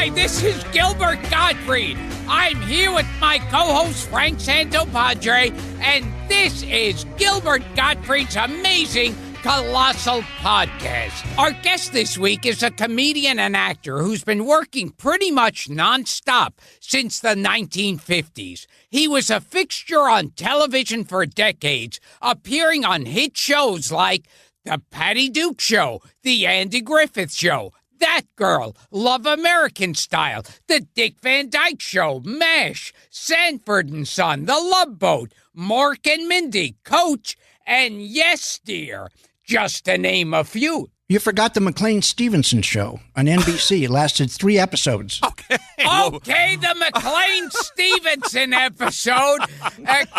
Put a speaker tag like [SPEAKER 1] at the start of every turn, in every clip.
[SPEAKER 1] Hi, this is Gilbert Gottfried. I'm here with my co-host Frank Santopadre, and this is Gilbert Gottfried's amazing Colossal podcast. Our guest this week is a comedian and actor who's been working pretty much nonstop since the 1950s. He was a fixture on television for decades, appearing on hit shows like The Patty Duke Show, The Andy Griffith Show, That Girl, Love American Style, The Dick Van Dyke Show, MASH, Sanford and Son, The Love Boat, Mork and Mindy, Coach, and Yes, Dear, just to name a few.
[SPEAKER 2] You forgot the McLean-Stevenson show on NBC. It lasted 3 episodes.
[SPEAKER 1] Okay, the McLean-Stevenson episode.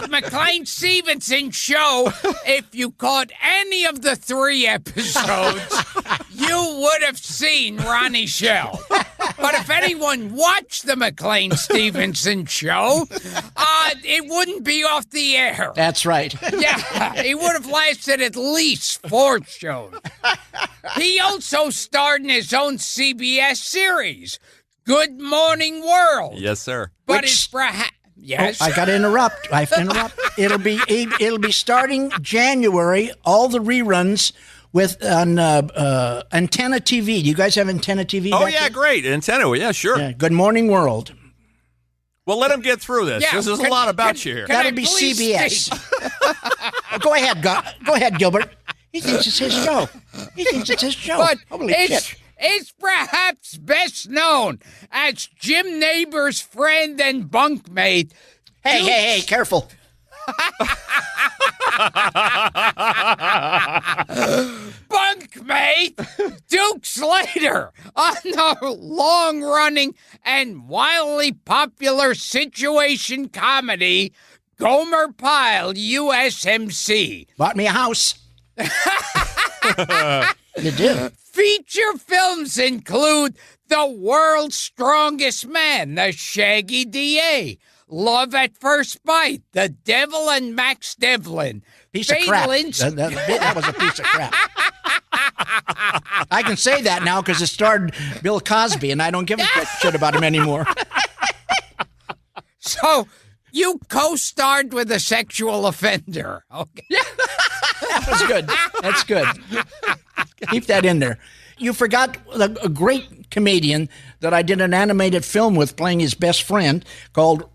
[SPEAKER 1] McLean-Stevenson show. If you caught any of the 3 episodes, you would have seen Ronnie Schell. But if anyone watched the McLean-Stevenson show, it wouldn't be off the air.
[SPEAKER 2] That's right.
[SPEAKER 1] Yeah, it would have lasted at least 4 shows. He also starred in his own CBS series, Good Morning World.
[SPEAKER 3] Yes, sir.
[SPEAKER 1] But it's perhaps... Yes.
[SPEAKER 2] I got to interrupt. I have to interrupt. It'll be starting January, all the reruns with on Antenna TV. Do you guys have Antenna TV?
[SPEAKER 3] Oh,
[SPEAKER 2] back
[SPEAKER 3] yeah,
[SPEAKER 2] there?
[SPEAKER 3] Great. Antenna, yeah, sure.
[SPEAKER 2] Yeah, Good Morning World.
[SPEAKER 3] Well, let him get through this.
[SPEAKER 1] Yeah,
[SPEAKER 3] There's a lot about you here.
[SPEAKER 2] That'll be CBS. Go ahead, Gilbert. He thinks it's his show.
[SPEAKER 1] But
[SPEAKER 2] Holy shit.
[SPEAKER 1] it's perhaps best known as Jim Neighbor's friend and bunkmate.
[SPEAKER 2] Hey, careful.
[SPEAKER 1] Bunkmate Duke Slater on the long-running and wildly popular situation comedy Gomer Pyle USMC.
[SPEAKER 2] Bought me a house. You did.
[SPEAKER 1] Feature films include The World's Strongest Man, The Shaggy DA, Love at First Bite, The Devil and Max Devlin.
[SPEAKER 2] Piece of crap. That was a piece of crap. I can say that now because it starred Bill Cosby, and I don't give a shit about him anymore.
[SPEAKER 1] So, you co-starred with a sexual offender. Okay.
[SPEAKER 2] That's good. That's good. Keep that in there. You forgot a great comedian that I did an animated film with playing his best friend called,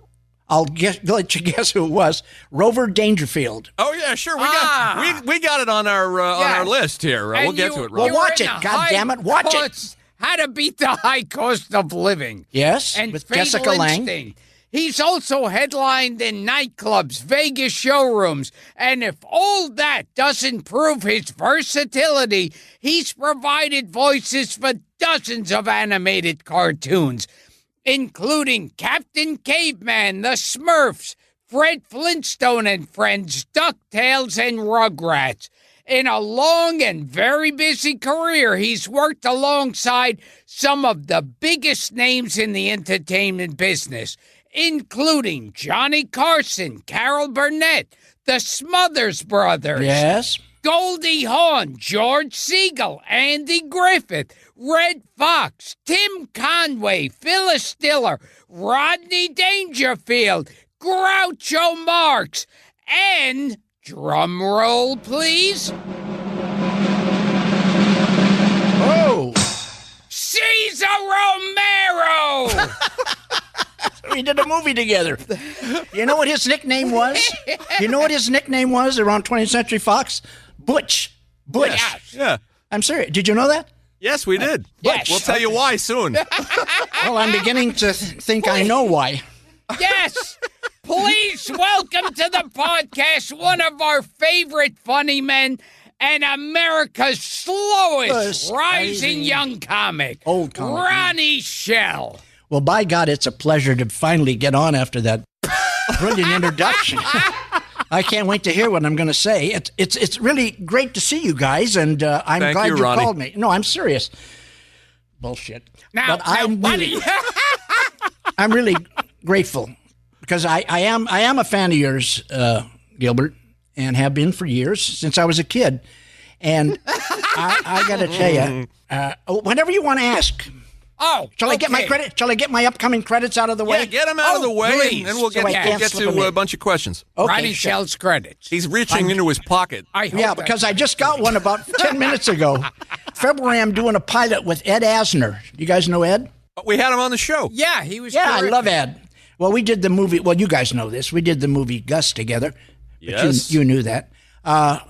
[SPEAKER 2] let you guess who it was, Rover Dangerfield.
[SPEAKER 3] Oh, yeah, sure. We got it on our list here. We'll get to it, Rob.
[SPEAKER 2] Well, watch it. God damn it. Watch it.
[SPEAKER 1] How to Beat the High Cost of Living.
[SPEAKER 2] Yes,
[SPEAKER 1] and
[SPEAKER 2] with
[SPEAKER 1] Fatal
[SPEAKER 2] Jessica Lange.
[SPEAKER 1] Instinct. He's also headlined in nightclubs, Vegas showrooms, and if all that doesn't prove his versatility, he's provided voices for dozens of animated cartoons, including Captain Caveman, The Smurfs, Fred Flintstone and Friends, DuckTales, and Rugrats. In a long and very busy career, he's worked alongside some of the biggest names in the entertainment business, including Johnny Carson, Carol Burnett, the Smothers Brothers,
[SPEAKER 2] Yes,
[SPEAKER 1] Goldie Hawn, George Segal, Andy Griffith, Red Fox, Tim Conway, Phyllis Diller, Rodney Dangerfield, Groucho Marx, and, drum roll please,
[SPEAKER 2] Oh,
[SPEAKER 1] Cesar Romero!
[SPEAKER 2] we did a movie together. You know what his nickname was? You know what his nickname was around 20th Century Fox? Butch. Butch.
[SPEAKER 1] Yes.
[SPEAKER 3] Yeah.
[SPEAKER 2] I'm serious. Did you know that?
[SPEAKER 3] Yes, we did.
[SPEAKER 1] Yes.
[SPEAKER 3] We'll tell you why soon.
[SPEAKER 2] Well, I'm beginning to think I know why.
[SPEAKER 1] Yes! Please welcome to the podcast one of our favorite funny men and America's slowest rising young comic,
[SPEAKER 2] Old comic,
[SPEAKER 1] Ronnie Schell.
[SPEAKER 2] Well, by God, it's a pleasure to finally get on after that brilliant introduction. I can't wait to hear what I'm going to say. It's really great to see you guys, and I'm
[SPEAKER 3] Thank
[SPEAKER 2] glad
[SPEAKER 3] you,
[SPEAKER 2] you
[SPEAKER 3] Ronnie.
[SPEAKER 2] called me. No, I'm serious. Bullshit.
[SPEAKER 1] Now,
[SPEAKER 2] But I'm really grateful because I am a fan of yours, Gilbert, and have been for years since I was a kid. And I got to tell you, whenever you want to ask
[SPEAKER 1] Oh,
[SPEAKER 2] Shall I get my credit? Shall I get my upcoming credits out of the way?
[SPEAKER 3] Yeah, get them out of the way,
[SPEAKER 1] please.
[SPEAKER 3] and then we'll
[SPEAKER 2] So I can't
[SPEAKER 3] get
[SPEAKER 2] slip 'em
[SPEAKER 3] to a
[SPEAKER 2] in.
[SPEAKER 3] bunch of questions.
[SPEAKER 2] Okay,
[SPEAKER 1] Ronnie
[SPEAKER 2] sure.
[SPEAKER 1] Schell's credits.
[SPEAKER 3] He's reaching into his pocket.
[SPEAKER 1] I hope
[SPEAKER 2] Yeah,
[SPEAKER 1] that-
[SPEAKER 2] because I just got one about 10 minutes ago. February, I'm doing a pilot with Ed Asner. You guys know Ed?
[SPEAKER 3] We had him on the show.
[SPEAKER 1] Yeah, he was.
[SPEAKER 2] Yeah,
[SPEAKER 1] terrific.
[SPEAKER 2] I love Ed. Well, we did the movie. Well, you guys know this. We did the movie Gus together. But
[SPEAKER 3] Yes.
[SPEAKER 2] you knew that.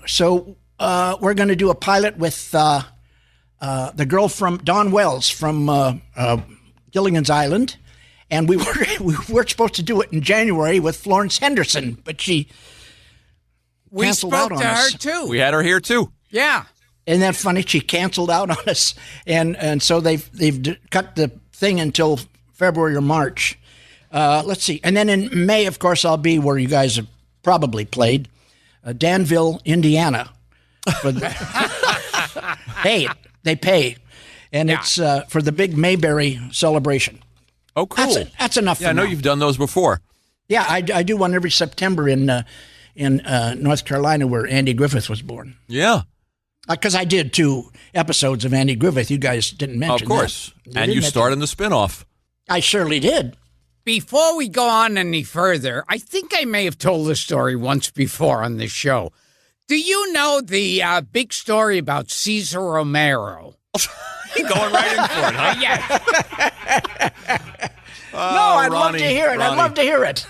[SPEAKER 2] So we're going to do a pilot with the girl from Dawn Wells from Gilligan's Island. And we were supposed to do it in January with Florence Henderson, but she
[SPEAKER 1] We
[SPEAKER 2] canceled
[SPEAKER 1] spoke
[SPEAKER 2] out on
[SPEAKER 1] to her
[SPEAKER 2] us.
[SPEAKER 1] too.
[SPEAKER 3] We had her here too.
[SPEAKER 1] Yeah.
[SPEAKER 2] Isn't that funny? She canceled out on us, and so they've cut the thing until February or March. Let's see, and then in May, of course, I'll be where you guys have probably played, Danville, Indiana. Hey, they pay, and it's for the big Mayberry celebration.
[SPEAKER 3] Oh, cool.
[SPEAKER 2] That's enough.
[SPEAKER 3] Yeah,
[SPEAKER 2] for
[SPEAKER 3] I know
[SPEAKER 2] now.
[SPEAKER 3] you've done those before.
[SPEAKER 2] Yeah, I do one every September in North Carolina, where Andy Griffith was born.
[SPEAKER 3] Yeah,
[SPEAKER 2] Because I did 2 episodes of Andy Griffith. You guys didn't mention
[SPEAKER 3] of course.
[SPEAKER 2] that.
[SPEAKER 3] And
[SPEAKER 2] didn't
[SPEAKER 3] you
[SPEAKER 2] mention
[SPEAKER 3] starred in the spinoff.
[SPEAKER 2] that. I surely did.
[SPEAKER 1] Before we go on any further, I think I may have told this story once before on this show. Do you know the big story about Cesar Romero?
[SPEAKER 3] Going right in for it, huh?
[SPEAKER 1] Yes.
[SPEAKER 2] No, I'd love
[SPEAKER 3] Ronnie,
[SPEAKER 2] to hear it.
[SPEAKER 3] Ronnie.
[SPEAKER 2] I'd love to hear it.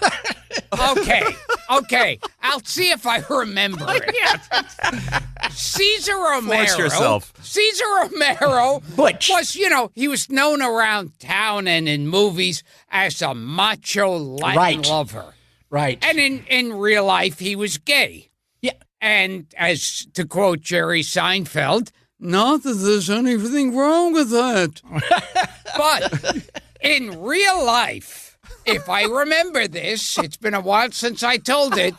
[SPEAKER 1] Okay. I'll see if I remember it. Cesar Romero.
[SPEAKER 3] Force yourself.
[SPEAKER 1] Cesar Romero
[SPEAKER 2] Butch.
[SPEAKER 1] was, he was known around town and in movies as a macho Latin
[SPEAKER 2] Right.
[SPEAKER 1] lover.
[SPEAKER 2] Right.
[SPEAKER 1] And in real life, he was gay.
[SPEAKER 2] Yeah.
[SPEAKER 1] And as to quote Jerry Seinfeld, not that there's anything wrong with that. But in real life, if I remember this, it's been a while since I told it,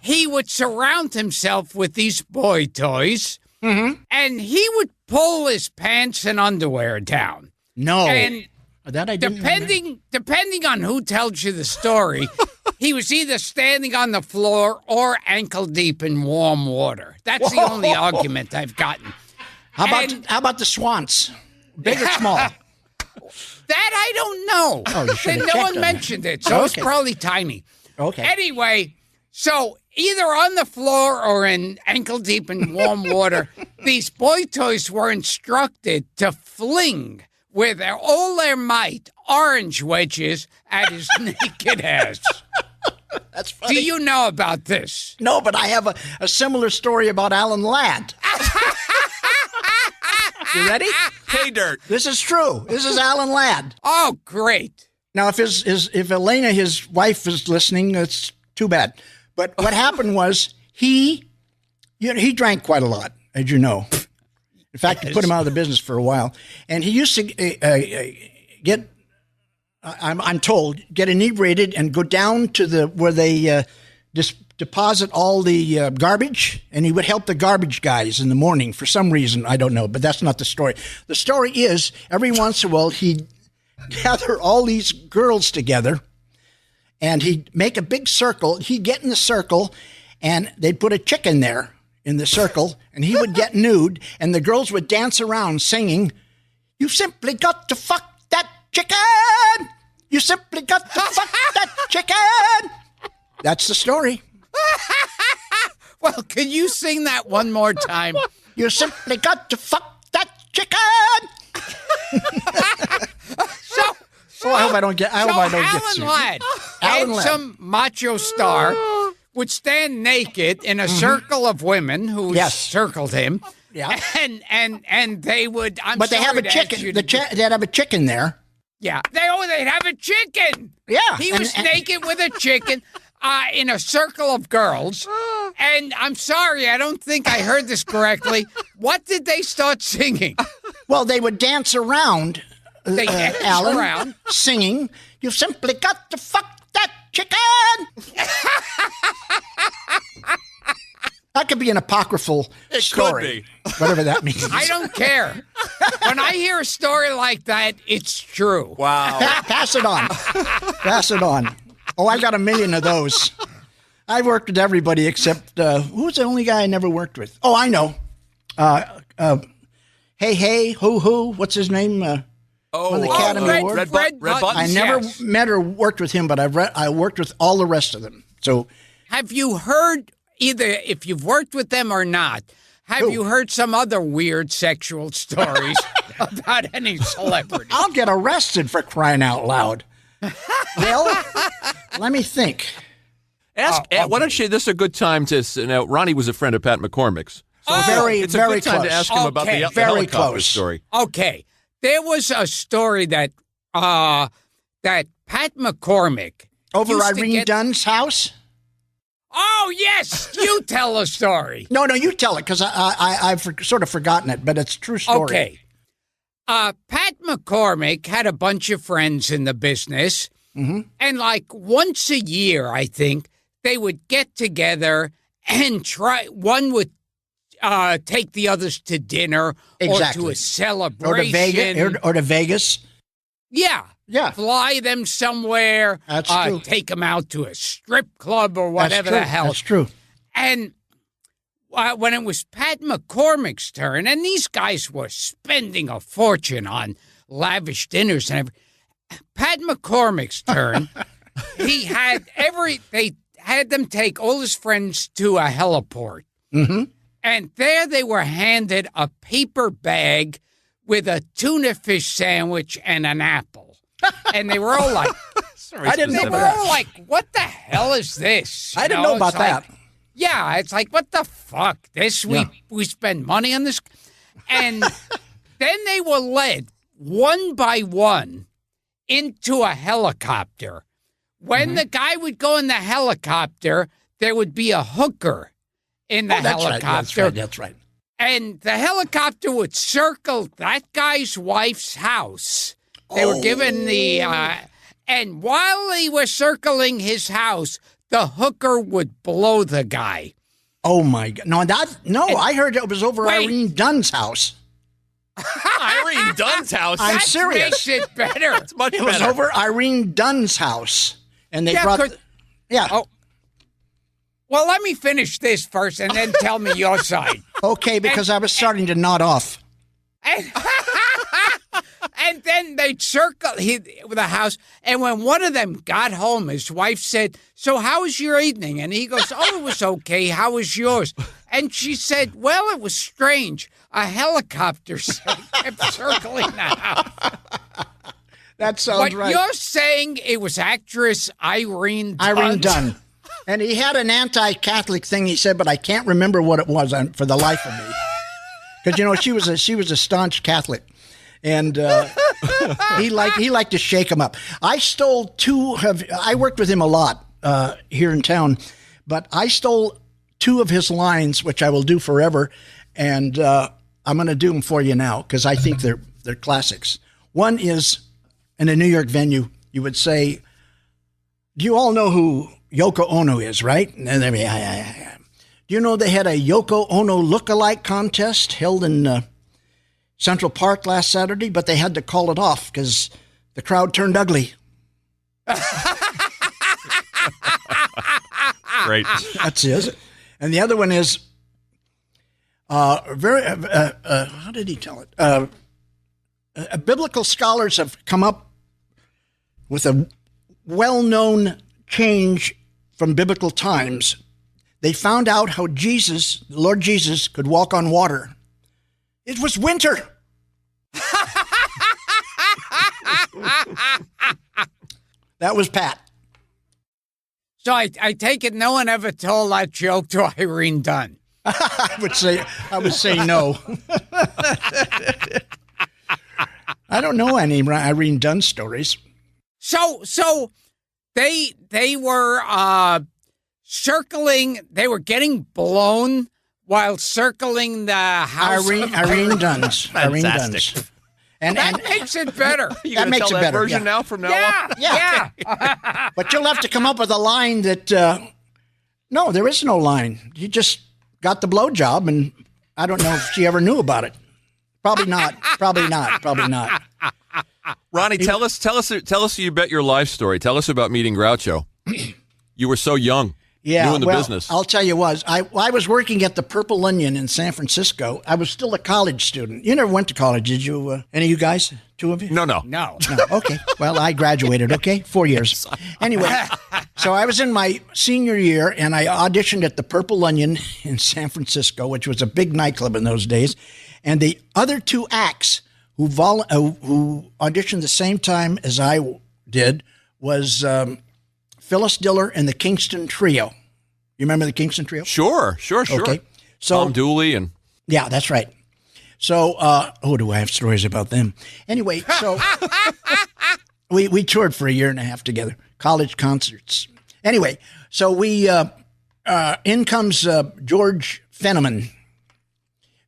[SPEAKER 1] he would surround himself with these boy toys, and he would pull his pants and underwear down.
[SPEAKER 2] No.
[SPEAKER 1] And
[SPEAKER 2] that I didn't.
[SPEAKER 1] depending on who tells you the story, he was either standing on the floor or ankle deep in warm water. That's the only argument I've gotten.
[SPEAKER 2] How
[SPEAKER 1] and-
[SPEAKER 2] about the Swans? Big or small?
[SPEAKER 1] That I don't know.
[SPEAKER 2] Oh, you should have
[SPEAKER 1] No
[SPEAKER 2] checked
[SPEAKER 1] one
[SPEAKER 2] on that.
[SPEAKER 1] mentioned it, so it's
[SPEAKER 2] Okay.
[SPEAKER 1] probably tiny.
[SPEAKER 2] Okay.
[SPEAKER 1] Anyway, so either on the floor or in ankle deep in warm water, these boy toys were instructed to fling with all their might orange wedges at his naked ass.
[SPEAKER 2] That's funny.
[SPEAKER 1] Do you know about this?
[SPEAKER 2] No, but I have a similar story about Alan Ladd. You ready?
[SPEAKER 3] Pay dirt.
[SPEAKER 2] This is true. This is Alan Ladd.
[SPEAKER 1] Oh, great.
[SPEAKER 2] Now, if Elena, his wife, is listening, it's too bad. But what happened was he drank quite a lot, as you know. In fact, it put him out of the business for a while. And he used to get, I'm told, get inebriated and go down to where they deposit all the garbage, and he would help the garbage guys in the morning for some reason. I don't know, but that's not the story. The story is every once in a while he'd gather all these girls together, and he'd make a big circle. He'd get in the circle, and they'd put a chicken there in the circle, and he would get nude, and the girls would dance around singing, "You simply got to fuck that chicken! You simply got to fuck that chicken!" That's the story.
[SPEAKER 1] Well, can you sing that one more time?
[SPEAKER 2] You simply got to fuck that chicken! I hope I don't get sued.
[SPEAKER 1] Alan Ladd,
[SPEAKER 2] Alan Ladd.
[SPEAKER 1] handsome macho star, would stand naked in a circle of women who
[SPEAKER 2] Yes.
[SPEAKER 1] circled him.
[SPEAKER 2] Yeah.
[SPEAKER 1] And they would.
[SPEAKER 2] But they have a chicken. They'd have a chicken there.
[SPEAKER 1] Yeah. They'd have a chicken.
[SPEAKER 2] Yeah.
[SPEAKER 1] He was naked with a chicken in a circle of girls. And I'm sorry, I don't think I heard this correctly. What did they start singing?
[SPEAKER 2] Well, they would dance around.
[SPEAKER 1] They danced
[SPEAKER 2] Alan,
[SPEAKER 1] around.
[SPEAKER 2] singing, "You simply got to fuck that chicken." That could be an apocryphal story.
[SPEAKER 3] Could be.
[SPEAKER 2] Whatever that means.
[SPEAKER 1] I don't care. When I hear a story like that, it's true.
[SPEAKER 3] Wow.
[SPEAKER 2] Pass it on. Pass it on. Oh, I've got a million of those. I've worked with everybody except, who's the only guy I never worked with? Oh, I know. Hey, who, what's his name? won the Academy Award.
[SPEAKER 3] Red Buttons.
[SPEAKER 2] I never met or worked with him, but I worked with all the rest of them. So,
[SPEAKER 1] have you heard, either if you've worked with them or not, have you heard some other weird sexual stories about any celebrity?
[SPEAKER 2] I'll get arrested for crying out loud. Well, let me think.
[SPEAKER 3] Why don't you? This is a good time to. Now, Ronnie was a friend of Pat McCormick's. So it's a
[SPEAKER 2] very
[SPEAKER 3] good time
[SPEAKER 2] close.
[SPEAKER 3] to ask him about the
[SPEAKER 2] very
[SPEAKER 3] helicopter
[SPEAKER 2] close.
[SPEAKER 3] story.
[SPEAKER 1] Okay, there was a story that Pat McCormick
[SPEAKER 2] over
[SPEAKER 1] used to
[SPEAKER 2] Irene Dunn's house.
[SPEAKER 1] Oh yes, you tell a story.
[SPEAKER 2] No, you tell it because I've sort of forgotten it, but it's a true story.
[SPEAKER 1] Okay, Pat McCormick had a bunch of friends in the business, and like once a year, I think they would get together and try. One would take the others to dinner or to a celebration.
[SPEAKER 2] Or to Vegas.
[SPEAKER 1] Yeah. Fly them somewhere.
[SPEAKER 2] That's true.
[SPEAKER 1] Take them out to a strip club or whatever the hell.
[SPEAKER 2] That's true.
[SPEAKER 1] And when it was Pat McCormick's turn, and these guys were spending a fortune on lavish dinners and everything. Pat McCormick's turn, they had them take all his friends to a heliport.
[SPEAKER 2] Mm-hmm.
[SPEAKER 1] And there they were handed a paper bag with a tuna fish sandwich and an apple. And they were all like,
[SPEAKER 2] I didn't know that.
[SPEAKER 1] Like, what the hell is this?
[SPEAKER 2] I didn't know about that.
[SPEAKER 1] Yeah, it's like, what the fuck? We spend money on this? And then they were led one by one into a helicopter. When the guy would go in the helicopter, there would be a hooker in the helicopter.
[SPEAKER 2] That's right.
[SPEAKER 1] And the helicopter would circle that guy's wife's house. They were given the... and while they were circling his house, the hooker would blow the guy.
[SPEAKER 2] Oh, my God. I heard it was over Irene Dunn's house.
[SPEAKER 3] Irene Dunn's house?
[SPEAKER 2] I'm serious.
[SPEAKER 1] Makes it better.
[SPEAKER 3] It's much better.
[SPEAKER 2] It was over Irene Dunn's house. And they brought...
[SPEAKER 1] Oh. Well, let me finish this first and then tell me your side.
[SPEAKER 2] Okay, because I was starting to nod off.
[SPEAKER 1] And then they'd circle the house. And when one of them got home, his wife said, "So how was your evening?" And he goes, "Oh, it was okay. How was yours?" And she said, "Well, it was strange. A helicopter kept circling the house."
[SPEAKER 2] That sounds
[SPEAKER 1] but
[SPEAKER 2] right.
[SPEAKER 1] You're saying it was actress Irene Dunn.
[SPEAKER 2] Irene Dunn. And he had an anti-Catholic thing, he said, but I can't remember what it was for the life of me. Because, she was a staunch Catholic. And he liked to shake them up. I worked with him a lot here in town, but I stole two of his lines, which I will do forever. And I'm going to do them for you now because I think they're classics. One is, in a New York venue, you would say, "Do you all know who Yoko Ono is, right?" And then do you know they had a Yoko Ono look-alike contest held in Central Park last Saturday, but they had to call it off because the crowd turned ugly.
[SPEAKER 3] Great.
[SPEAKER 2] That's it. And the other one is how did he tell it? Biblical scholars have come up with a well-known change from biblical times. They found out how the Lord Jesus, could walk on water. It was winter. That was Pat.
[SPEAKER 1] So I take it no one ever told that joke to Irene Dunn.
[SPEAKER 2] I would say no. I don't know any Irene Dunn stories.
[SPEAKER 1] So they were circling. They were getting blown while circling the house.
[SPEAKER 2] Irene Dunn's. Irene Dunn's. And
[SPEAKER 1] that makes it better.
[SPEAKER 2] That makes it better.
[SPEAKER 3] Version now from now on.
[SPEAKER 2] Yeah. But you'll have to come up with a line that. No, there is no line. You just got the blowjob, and I don't know if she ever knew about it. Probably not.
[SPEAKER 3] Ronnie, tell us you bet your life story. Tell us about meeting Groucho. You were so young.
[SPEAKER 2] Yeah,
[SPEAKER 3] new in the business.
[SPEAKER 2] I'll tell you what, I was working at the Purple Onion in San Francisco. I was still a college student. You never went to college, did you? Any of you guys? Two of you?
[SPEAKER 3] No.
[SPEAKER 2] No. Okay. Well, I graduated, okay? 4 years. Anyway, so I was in my senior year, and I auditioned at the Purple Onion in San Francisco, which was a big nightclub in those days. And the other two acts who auditioned the same time as I did was Phyllis Diller and the Kingston Trio. You remember the Kingston Trio?
[SPEAKER 3] Sure.
[SPEAKER 2] Okay. So,
[SPEAKER 3] Tom Dooley and...
[SPEAKER 2] Yeah, that's right. So, do I have stories about them? Anyway, so we toured for a year and a half together, college concerts. Anyway, so in comes George Fenneman,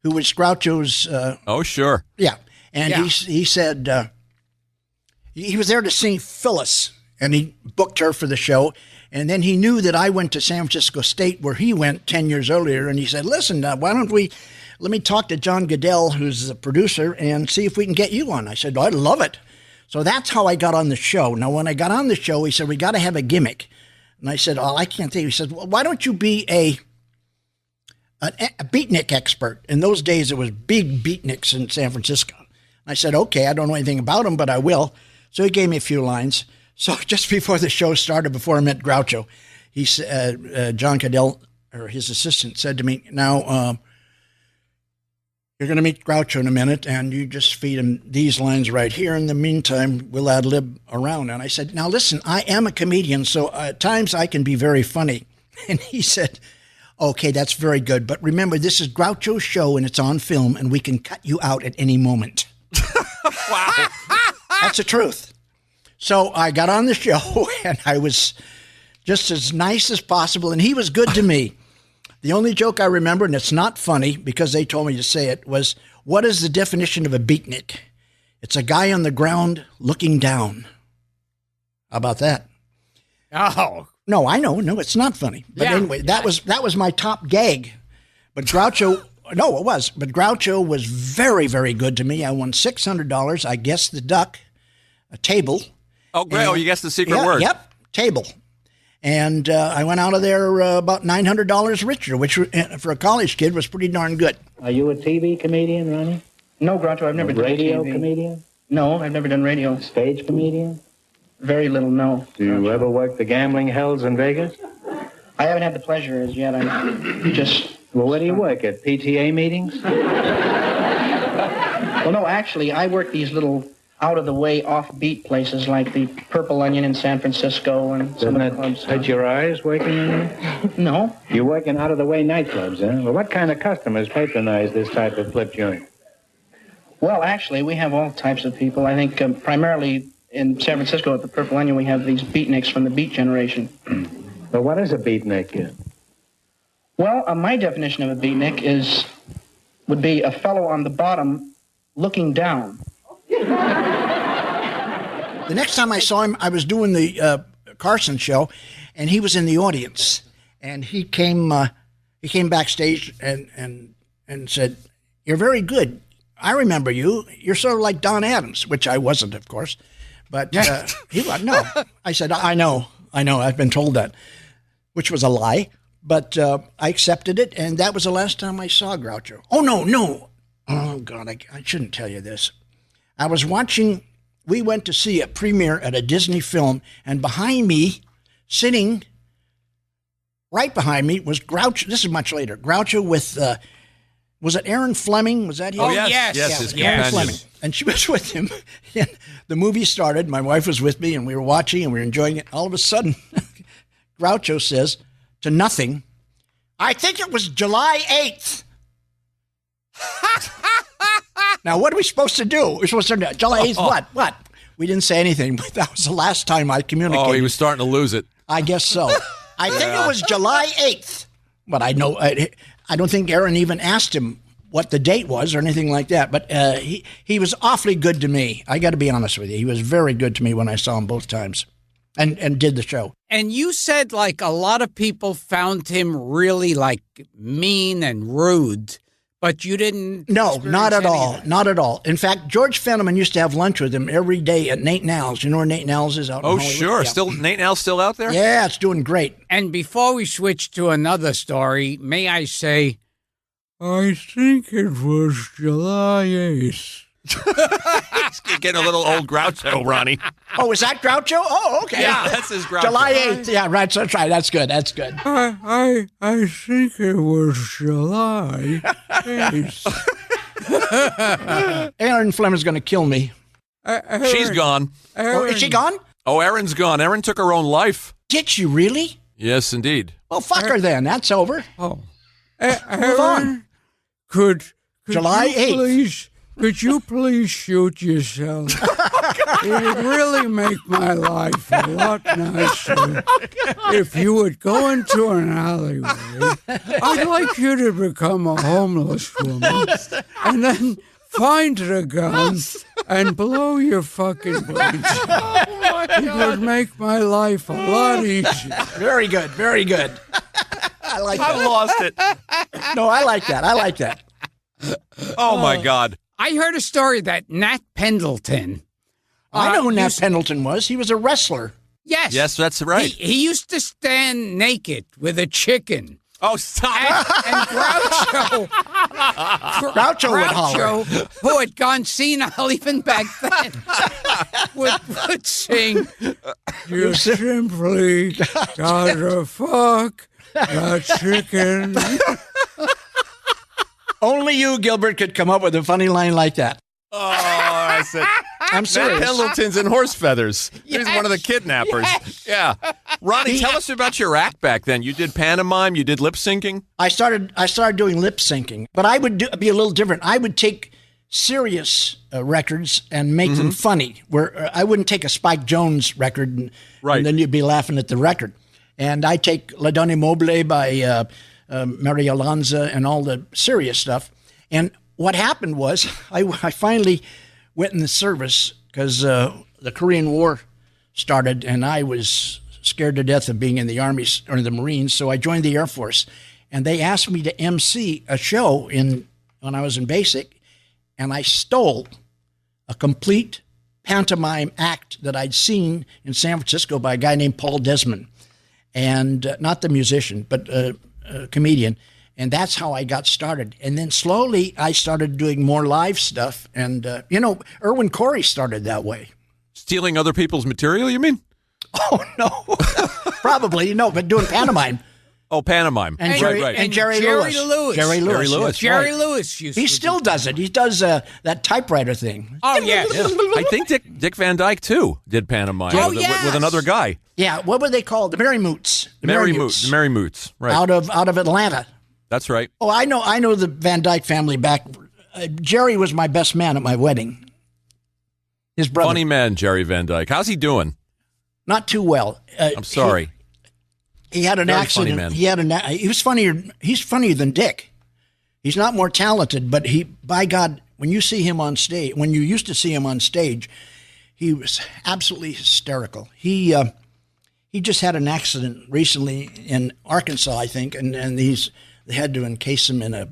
[SPEAKER 2] who was Groucho's...
[SPEAKER 3] oh, sure.
[SPEAKER 2] Yeah. And he said he was there to see Phyllis, and he booked her for the show. And then he knew that I went to San Francisco State, where he went 10 years earlier. And he said, listen, why don't let me talk to John Goodell, who's the producer, and see if we can get you on. I said, I'd love it. So that's how I got on the show. Now, when I got on the show, he said, we got to have a gimmick. And I said, I can't think. He said, well, why don't you be a beatnik expert? In those days, there was big beatniks in San Francisco. I said, okay, I don't know anything about them, but I will. So he gave me a few lines. So just before the show started, before I met Groucho, he said, John Goodell, or his assistant, said to me, now, you're going to meet Groucho in a minute, and you just feed him these lines right here. In the meantime, we'll ad-lib around. And I said, now listen, I am a comedian, so at times I can be very funny. And he said, okay, that's very good. But remember, this is Groucho's show, and it's on film, and we can cut you out at any moment.
[SPEAKER 3] Wow.
[SPEAKER 2] That's the truth. So I got on the show, and I was just as nice as possible, and he was good to me. The only joke I remember, and it's not funny because they told me to say it, was, what is the definition of a beatnik? It's a guy on the ground looking down. How about that?
[SPEAKER 1] Oh.
[SPEAKER 2] No, I know. No, it's not funny. But anyway, that was my top gag. But Groucho... No, it was. But Groucho was very, very good to me. I won $600. I guessed the duck, a table.
[SPEAKER 3] Oh, great. You guessed the secret word.
[SPEAKER 2] Yep, table. And I went out of there about $900 richer, which for a college kid was pretty darn good.
[SPEAKER 4] Are you a TV comedian, Ronnie?
[SPEAKER 5] No, Groucho, I've never done
[SPEAKER 4] radio
[SPEAKER 5] TV.
[SPEAKER 4] comedian?
[SPEAKER 5] No, I've never done radio.
[SPEAKER 4] Stage comedian?
[SPEAKER 5] Very little, no.
[SPEAKER 4] Do you ever work the gambling hells in Vegas?
[SPEAKER 5] I haven't had the pleasure as yet. I just...
[SPEAKER 4] Well, where do you work, at PTA meetings?
[SPEAKER 5] Well, no, actually, I work these little out-of-the-way, off-beat places like the Purple Onion in San Francisco and some
[SPEAKER 4] Doesn't
[SPEAKER 5] of the
[SPEAKER 4] that
[SPEAKER 5] clubs.
[SPEAKER 4] hurt your eyes working in there?
[SPEAKER 5] No.
[SPEAKER 4] You work in out-of-the-way nightclubs, huh? Well, what kind of customers patronize this type of flip joint?
[SPEAKER 5] Well, actually, we have all types of people. I think primarily in San Francisco at the Purple Onion, we have these beatniks from the Beat generation.
[SPEAKER 4] Well, what is a beatnik?
[SPEAKER 5] Well, my definition of a beatnik would be a fellow on the bottom looking down.
[SPEAKER 2] The next time I saw him, I was doing the Carson show, and he was in the audience. And he came backstage and said, "You're very good. I remember you. You're sort of like Don Adams," which I wasn't, of course. But he was, no. I said, I know. I've been told that, which was a lie. But I accepted it, and that was the last time I saw Groucho. Oh, no. Oh, God, I shouldn't tell you this. I was watching, we went to see a premiere at a Disney film, and behind me, sitting right behind me, was Groucho. This is much later. Groucho with, was it Aaron Fleming? Was that him?
[SPEAKER 3] Oh,
[SPEAKER 1] yes.
[SPEAKER 3] Yes, his
[SPEAKER 2] Aaron
[SPEAKER 3] companion.
[SPEAKER 2] Fleming. And she was with him. And the movie started. My wife was with me, and we were watching, and we were enjoying it. All of a sudden, Groucho says to nothing, "I think it was July 8th. Now, what are we supposed to do? We're supposed to do July 8th, what? We didn't say anything, but that was the last time I communicated.
[SPEAKER 3] Oh, he was starting to lose it.
[SPEAKER 2] I guess so. I think it was July 8th. But I know, I don't think Aaron even asked him what the date was or anything like that. But he was awfully good to me. I got to be honest with you. He was very good to me when I saw him both times and did the show.
[SPEAKER 1] And you said, like, a lot of people found him really, like, mean and rude. But you didn't?
[SPEAKER 2] No,
[SPEAKER 1] experience
[SPEAKER 2] not at
[SPEAKER 1] any of
[SPEAKER 2] all.
[SPEAKER 1] that?
[SPEAKER 2] Not at all. In fact, George Fenneman used to have lunch with him every day at Nate Nowell's. You know where Nate Nowell's is out in
[SPEAKER 3] Oh,
[SPEAKER 2] Hollywood?
[SPEAKER 3] sure.
[SPEAKER 2] Yeah.
[SPEAKER 3] Still, Nate Nowell's still out there?
[SPEAKER 2] Yeah, it's doing great.
[SPEAKER 1] And before we switch to another story, may I say, I think it was July 8th.
[SPEAKER 3] He's getting a little old Groucho, Ronnie.
[SPEAKER 2] Oh, is that Groucho? Oh, okay.
[SPEAKER 3] Yeah, that's his Groucho.
[SPEAKER 2] July 8th. Yeah, right. That's right. That's good. That's good.
[SPEAKER 1] I think it was July 8th.
[SPEAKER 2] Aaron Fleming's going to kill me.
[SPEAKER 3] She's gone.
[SPEAKER 2] Oh, is she gone?
[SPEAKER 3] Oh, Erin's gone. Erin took her own life.
[SPEAKER 2] Did she really?
[SPEAKER 3] Yes, indeed.
[SPEAKER 2] Well, fuck her then. That's over.
[SPEAKER 1] Oh.
[SPEAKER 2] Move on.
[SPEAKER 1] Could
[SPEAKER 2] July 8th.
[SPEAKER 1] Could you please shoot yourself? It would really make my life a lot nicer if you would go into an alleyway. I'd like you to become a homeless woman and then find the gun and blow your fucking brains out. It would make my life a lot easier.
[SPEAKER 2] Very good. Very good. I like
[SPEAKER 3] I
[SPEAKER 2] that.
[SPEAKER 3] lost it.
[SPEAKER 2] No, I like that. I like that.
[SPEAKER 3] Oh, my God.
[SPEAKER 1] I heard a story that Nat Pendleton.
[SPEAKER 2] I know who Nat
[SPEAKER 1] used-
[SPEAKER 2] Pendleton was. He was a wrestler.
[SPEAKER 1] Yes.
[SPEAKER 3] Yes, that's right.
[SPEAKER 1] He used to stand naked with a chicken.
[SPEAKER 3] Oh, stop.
[SPEAKER 1] And Groucho,
[SPEAKER 2] Groucho would holler.
[SPEAKER 1] who had gone senile even back then, would sing, "You simply gotta fuck the chicken."
[SPEAKER 2] Only you, Gilbert, could come up with a funny line like that.
[SPEAKER 3] Oh, I said,
[SPEAKER 2] I'm
[SPEAKER 3] Nat
[SPEAKER 2] serious.
[SPEAKER 3] Pendleton's in horse feathers. He's one of the kidnappers.
[SPEAKER 1] Yes.
[SPEAKER 3] Yeah. Ronnie, tell us about your act back then. You did pantomime. You did lip syncing.
[SPEAKER 2] I started doing lip syncing, but I would be a little different. I would take serious records and make them funny. Where I wouldn't take a Spike Jones record and then you'd be laughing at the record. And I take La Donna Mobile by Mary Alonza and all the serious stuff. And what happened was I finally went in the service because the Korean War started and I was scared to death of being in the Army or the Marines. So I joined the Air Force and they asked me to MC a show when I was in basic. And I stole a complete pantomime act that I'd seen in San Francisco by a guy named Paul Desmond. And not the musician, but a comedian. And that's how I got started. And then slowly I started doing more live stuff. And, Erwin Corey started that way.
[SPEAKER 3] Stealing other people's material, you mean?
[SPEAKER 2] Oh, no. Probably, no, but doing pantomime.
[SPEAKER 3] Oh, pantomime.
[SPEAKER 2] And Jerry Lewis.
[SPEAKER 3] Jerry Lewis.
[SPEAKER 2] That's
[SPEAKER 1] Jerry
[SPEAKER 2] right.
[SPEAKER 1] Lewis used
[SPEAKER 2] He
[SPEAKER 1] to
[SPEAKER 2] still does it. He does that typewriter thing.
[SPEAKER 1] Oh, yes.
[SPEAKER 3] I think Dick Van Dyke, too, did pantomime
[SPEAKER 1] Oh,
[SPEAKER 3] with
[SPEAKER 1] yes.
[SPEAKER 3] another guy.
[SPEAKER 2] Yeah, what were they called? The Merry Moots.
[SPEAKER 3] The Merry Moots. Right.
[SPEAKER 2] Out of Atlanta.
[SPEAKER 3] That's right.
[SPEAKER 2] Oh, I know the Van Dyke family back. Jerry was my best man at my wedding. His brother.
[SPEAKER 3] Funny man, Jerry Van Dyke. How's he doing?
[SPEAKER 2] Not too well.
[SPEAKER 3] I'm sorry.
[SPEAKER 2] He had an
[SPEAKER 3] Very
[SPEAKER 2] accident.
[SPEAKER 3] funny man.
[SPEAKER 2] He was funnier. He's funnier than Dick. He's not more talented, but by God, when you see him on stage, when you used to see him on stage, he was absolutely hysterical. He just had an accident recently in Arkansas, I think, and they had to encase him in a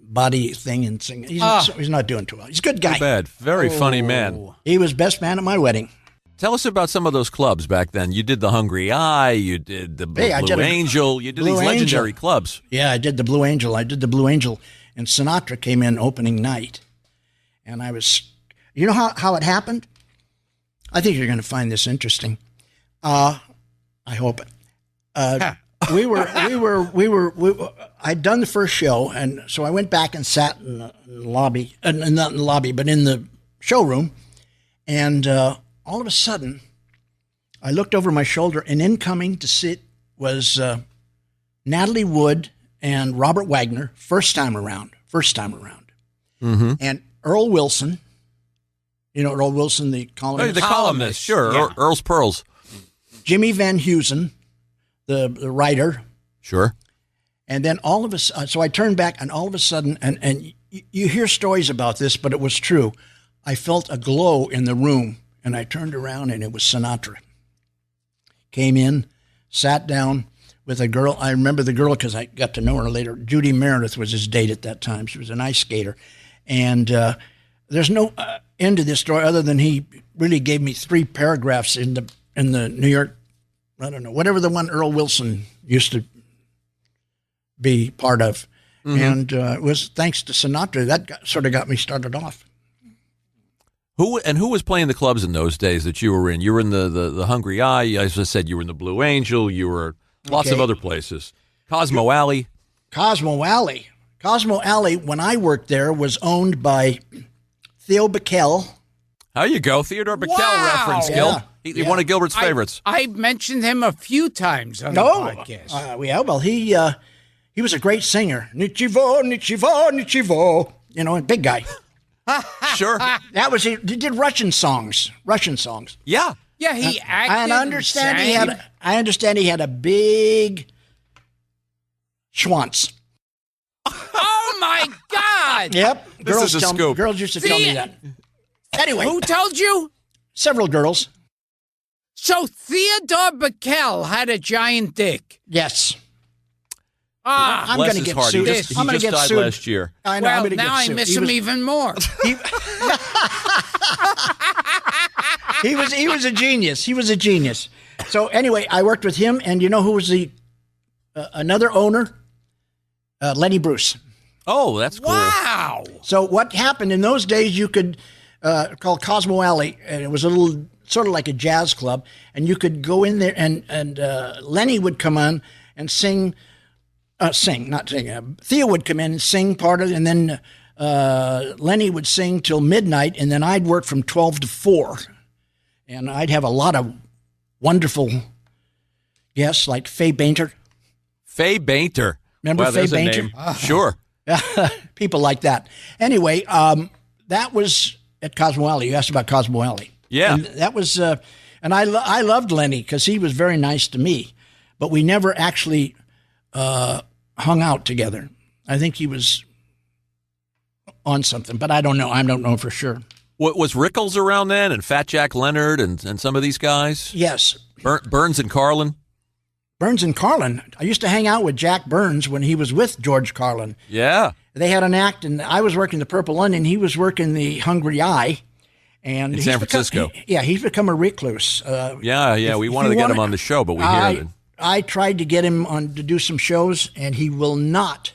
[SPEAKER 2] body thing and sing. He's not doing too well. He's a good guy.
[SPEAKER 3] Too bad. Very funny man.
[SPEAKER 2] He was best man at my wedding.
[SPEAKER 3] Tell us about some of those clubs back then. You did the Hungry Eye. You did the Blue Angel. You did these legendary clubs.
[SPEAKER 2] Yeah, I did the Blue Angel. And Sinatra came in opening night. And I was, you know how it happened? I think you're going to find this interesting. I hope. I'd done the first show, and so I went back and sat in the lobby, not in the lobby, but in the showroom, and all of a sudden, I looked over my shoulder, and incoming to sit was Natalie Wood and Robert Wagner, first time around.
[SPEAKER 3] Mm-hmm.
[SPEAKER 2] And Earl Wilson, you know Earl Wilson, the columnist?
[SPEAKER 3] The columnist, sure. Yeah. Earl's Pearls.
[SPEAKER 2] Jimmy Van Heusen, the writer.
[SPEAKER 3] Sure.
[SPEAKER 2] And then all of a sudden, so I turned back, and all of a sudden, and you hear stories about this, but it was true. I felt a glow in the room, and I turned around, and it was Sinatra. Came in, sat down with a girl. I remember the girl because I got to know her later. Judy Meredith was his date at that time. She was an ice skater. And there's no end to this story other than he really gave me 3 paragraphs in the New York, I don't know, whatever the one Earl Wilson used to be part of. Mm-hmm. And it was thanks to Sinatra that sort of got me started off.
[SPEAKER 3] Who was playing the clubs in those days that you were in? You were in the Hungry Eye. As I said, you were in the Blue Angel. You were lots of other places. Cosmo Alley.
[SPEAKER 2] Cosmo Alley. Cosmo Alley, when I worked there, was owned by Theo Bickel.
[SPEAKER 3] How you go, Theodore Bickel reference, Gil. Yeah. He one of Gilbert's favorites.
[SPEAKER 1] I've mentioned him a few times on the podcast.
[SPEAKER 2] Well, he was a great singer. Nichivo, Nichivo, Nichivo. You know, a big guy.
[SPEAKER 3] Sure.
[SPEAKER 2] That was he did Russian songs.
[SPEAKER 3] Yeah.
[SPEAKER 1] Yeah, he acted.
[SPEAKER 2] I understand he had a big schwanz.
[SPEAKER 1] Oh my God!
[SPEAKER 2] Yep.
[SPEAKER 3] This is a scoop.
[SPEAKER 2] Girls used to tell me that. Anyway,
[SPEAKER 1] who told you?
[SPEAKER 2] Several girls.
[SPEAKER 1] So Theodore Bickel had a giant dick.
[SPEAKER 2] Yes.
[SPEAKER 3] I'm going to get sued. He just died last year.
[SPEAKER 2] I know.
[SPEAKER 1] Well,
[SPEAKER 2] I'm going to get sued.
[SPEAKER 1] now I miss him even more.
[SPEAKER 2] He was a genius. He was a genius. So anyway, I worked with him, and you know who was the another owner? Lenny Bruce.
[SPEAKER 3] Oh, that's cool.
[SPEAKER 1] Wow.
[SPEAKER 2] So what happened in those days? You could call Cosmo Alley, and it was a little sort of like a jazz club, and you could go in there, and Lenny would come on and sing. Theo would come in and sing part of it, and then Lenny would sing till midnight, and then I'd work from 12 to 4. And I'd have a lot of wonderful guests like Fay Bainter.
[SPEAKER 3] Fay Bainter.
[SPEAKER 2] Remember Fay Bainter?
[SPEAKER 3] Sure.
[SPEAKER 2] People like that. Anyway, that was at Cosmo Alley. You asked about Cosmo Alley.
[SPEAKER 3] Yeah.
[SPEAKER 2] And that was, and I loved Lenny because he was very nice to me, but we never actually hung out together. I think he was on something, but I don't know. I don't know for sure.
[SPEAKER 3] What was Rickles around then, and Fat Jack Leonard, and some of these guys?
[SPEAKER 2] Yes.
[SPEAKER 3] Burns and Carlin.
[SPEAKER 2] Burns and Carlin. I used to hang out with Jack Burns when he was with George Carlin.
[SPEAKER 3] Yeah.
[SPEAKER 2] They had an act, and I was working the Purple Onion. He was working the Hungry Eye. And
[SPEAKER 3] in San Francisco.
[SPEAKER 2] He's become a recluse.
[SPEAKER 3] We wanted to get him on the show, but we heard it.
[SPEAKER 2] I tried to get him on to do some shows, and he will not.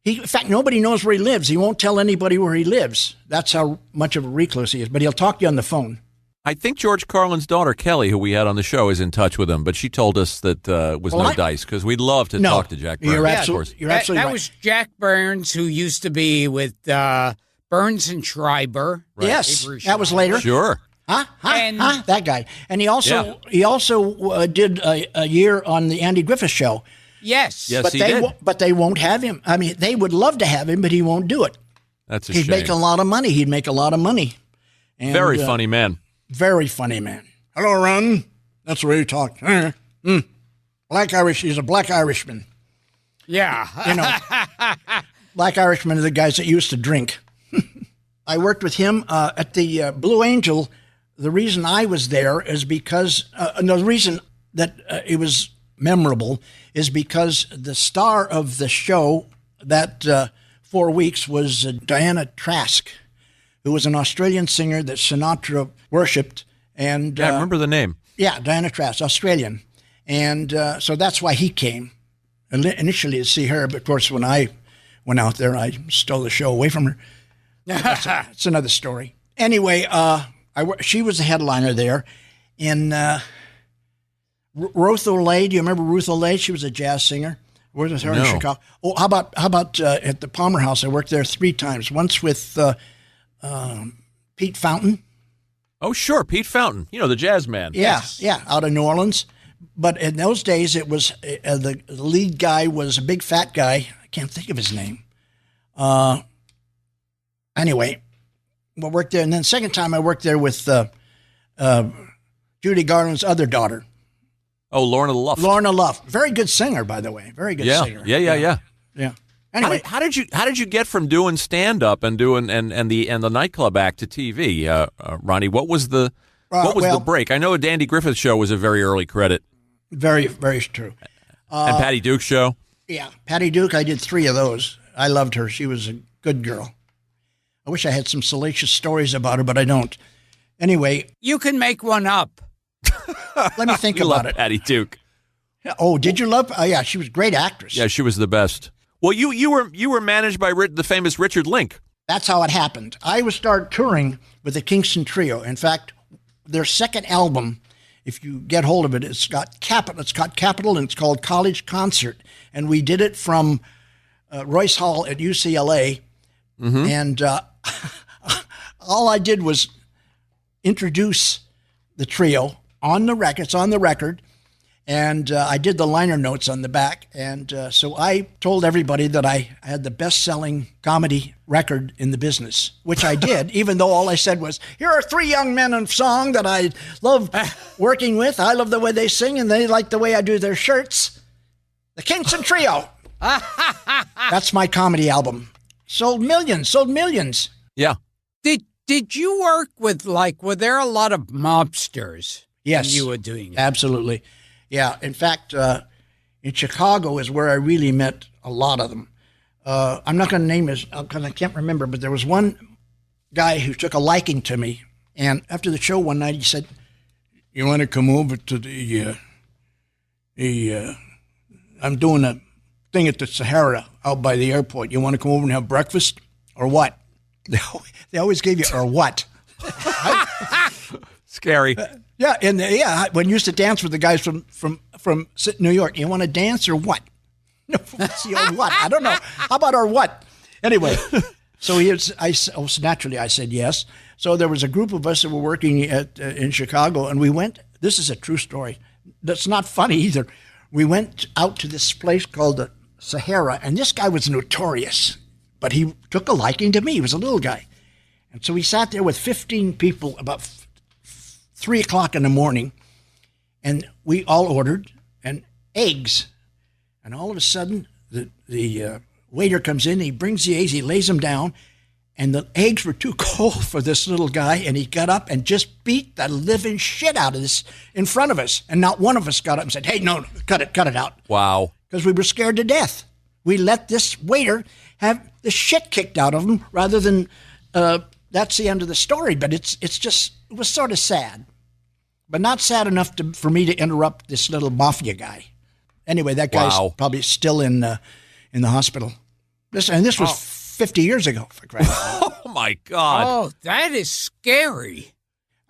[SPEAKER 2] In fact, nobody knows where he lives. He won't tell anybody where he lives. That's how much of a recluse he is. But he'll talk to you on the phone.
[SPEAKER 3] I think George Carlin's daughter, Kelly, who we had on the show, is in touch with him, but she told us that was no dice, because we'd love to talk to Jack Burns.
[SPEAKER 2] You're absolutely right.
[SPEAKER 1] That was Jack Burns, who used to be with Burns and Schreiber.
[SPEAKER 2] Right. Yes, that was later.
[SPEAKER 3] Sure.
[SPEAKER 2] That guy. And he also did a year on the Andy Griffith Show.
[SPEAKER 1] Yes.
[SPEAKER 3] He did.
[SPEAKER 2] But they won't have him. I mean, they would love to have him, but he won't do it.
[SPEAKER 3] That's a shame.
[SPEAKER 2] He'd make a lot of money. And,
[SPEAKER 3] very funny man.
[SPEAKER 2] Very funny man. Hello, Ron. That's the way you talk. Black Irish. He's a black Irishman.
[SPEAKER 1] Yeah.
[SPEAKER 2] You know, black Irishmen are the guys that used to drink. I worked with him at the Blue Angel. The reason I was there is because, the reason that it was memorable is because the star of the show that 4 weeks was Diana Trask, who was an Australian singer that Sinatra worshipped. And
[SPEAKER 3] I remember the name.
[SPEAKER 2] Yeah, Diana Trask, Australian. And so that's why he came initially to see her. But of course, when I went out there, I stole the show away from her. It's another story. Anyway, she was the headliner there. And Ruth Olay, do you remember Ruth Olay? She was a jazz singer. Worked with her in Chicago. Oh, how about at the Palmer House? I worked there 3 times. Once with Pete Fountain.
[SPEAKER 3] Oh, sure, Pete Fountain. You know, the jazz man.
[SPEAKER 2] Yeah, out of New Orleans. But in those days, it was the lead guy was a big fat guy. I can't think of his name. Anyway, we worked there. And then second time I worked there with Judy Garland's other daughter.
[SPEAKER 3] Oh, Lorna Luft.
[SPEAKER 2] Lorna Luft. Very good singer, by the way. Very good singer.
[SPEAKER 3] Yeah.
[SPEAKER 2] Anyway,
[SPEAKER 3] how did you get from doing stand up and doing and the nightclub act to TV, Ronnie? What was the the break? I know Andy Griffith Show was a very early credit.
[SPEAKER 2] Very, very true.
[SPEAKER 3] And Patty Duke's show.
[SPEAKER 2] Yeah, Patty Duke, I did 3 of those. I loved her. She was a good girl. I wish I had some salacious stories about her, but I don't. Anyway.
[SPEAKER 1] You can make one up.
[SPEAKER 2] Let me think about it.
[SPEAKER 3] Patty Duke.
[SPEAKER 2] Oh, did you love? Oh, yeah, she was a great actress.
[SPEAKER 3] Yeah, she was the best. Well, you were managed by the famous Richard Link.
[SPEAKER 2] That's how it happened. I was started touring with the Kingston Trio. In fact, their second album, if you get hold of it, it's got Capital, and it's called College Concert. And we did it from Royce Hall at UCLA. Mm-hmm. And all I did was introduce the trio on the record. It's on the record. And I did the liner notes on the back. And so I told everybody that I had the best-selling comedy record in the business, which I did, even though all I said was, here are 3 young men in song that I love working with. I love the way they sing, and they like the way I do their shirts. The Kingston Trio. That's my comedy album. Sold millions.
[SPEAKER 3] Yeah.
[SPEAKER 1] Did you work with, were there a lot of mobsters?
[SPEAKER 2] Yes.
[SPEAKER 1] When you were doing it?
[SPEAKER 2] Absolutely. Yeah, in fact, in Chicago is where I really met a lot of them. I'm not going to name his, because I can't remember, but there was one guy who took a liking to me. And after the show one night, he said, you want to come over to I'm doing a thing at the Sahara out by the airport. You want to come over and have breakfast or what? They always gave you, or what?
[SPEAKER 3] Scary.
[SPEAKER 2] Yeah, and when you used to dance with the guys from New York, you want to dance or what? No, or what? I don't know. How about or what? Anyway, so naturally I said yes. So there was a group of us that were working in Chicago, and we went. This is a true story. That's not funny either. We went out to this place called the Sahara, and this guy was notorious, but he took a liking to me. He was a little guy, and so we sat there with 15 people about 3 o'clock in the morning, and we all ordered eggs. And all of a sudden, the waiter comes in, he brings the eggs, he lays them down, and the eggs were too cold for this little guy, and he got up and just beat the living shit out of this in front of us. And not one of us got up and said, hey, no, cut it out.
[SPEAKER 3] Wow. Because
[SPEAKER 2] we were scared to death. We let this waiter have the shit kicked out of him rather than, that's the end of the story. But it was sort of sad. But not sad enough for me to interrupt this little mafia guy. Anyway, that guy's probably still in the hospital. This was 50 years ago, for crying out loud.
[SPEAKER 3] Oh, my God.
[SPEAKER 1] Oh, that is scary.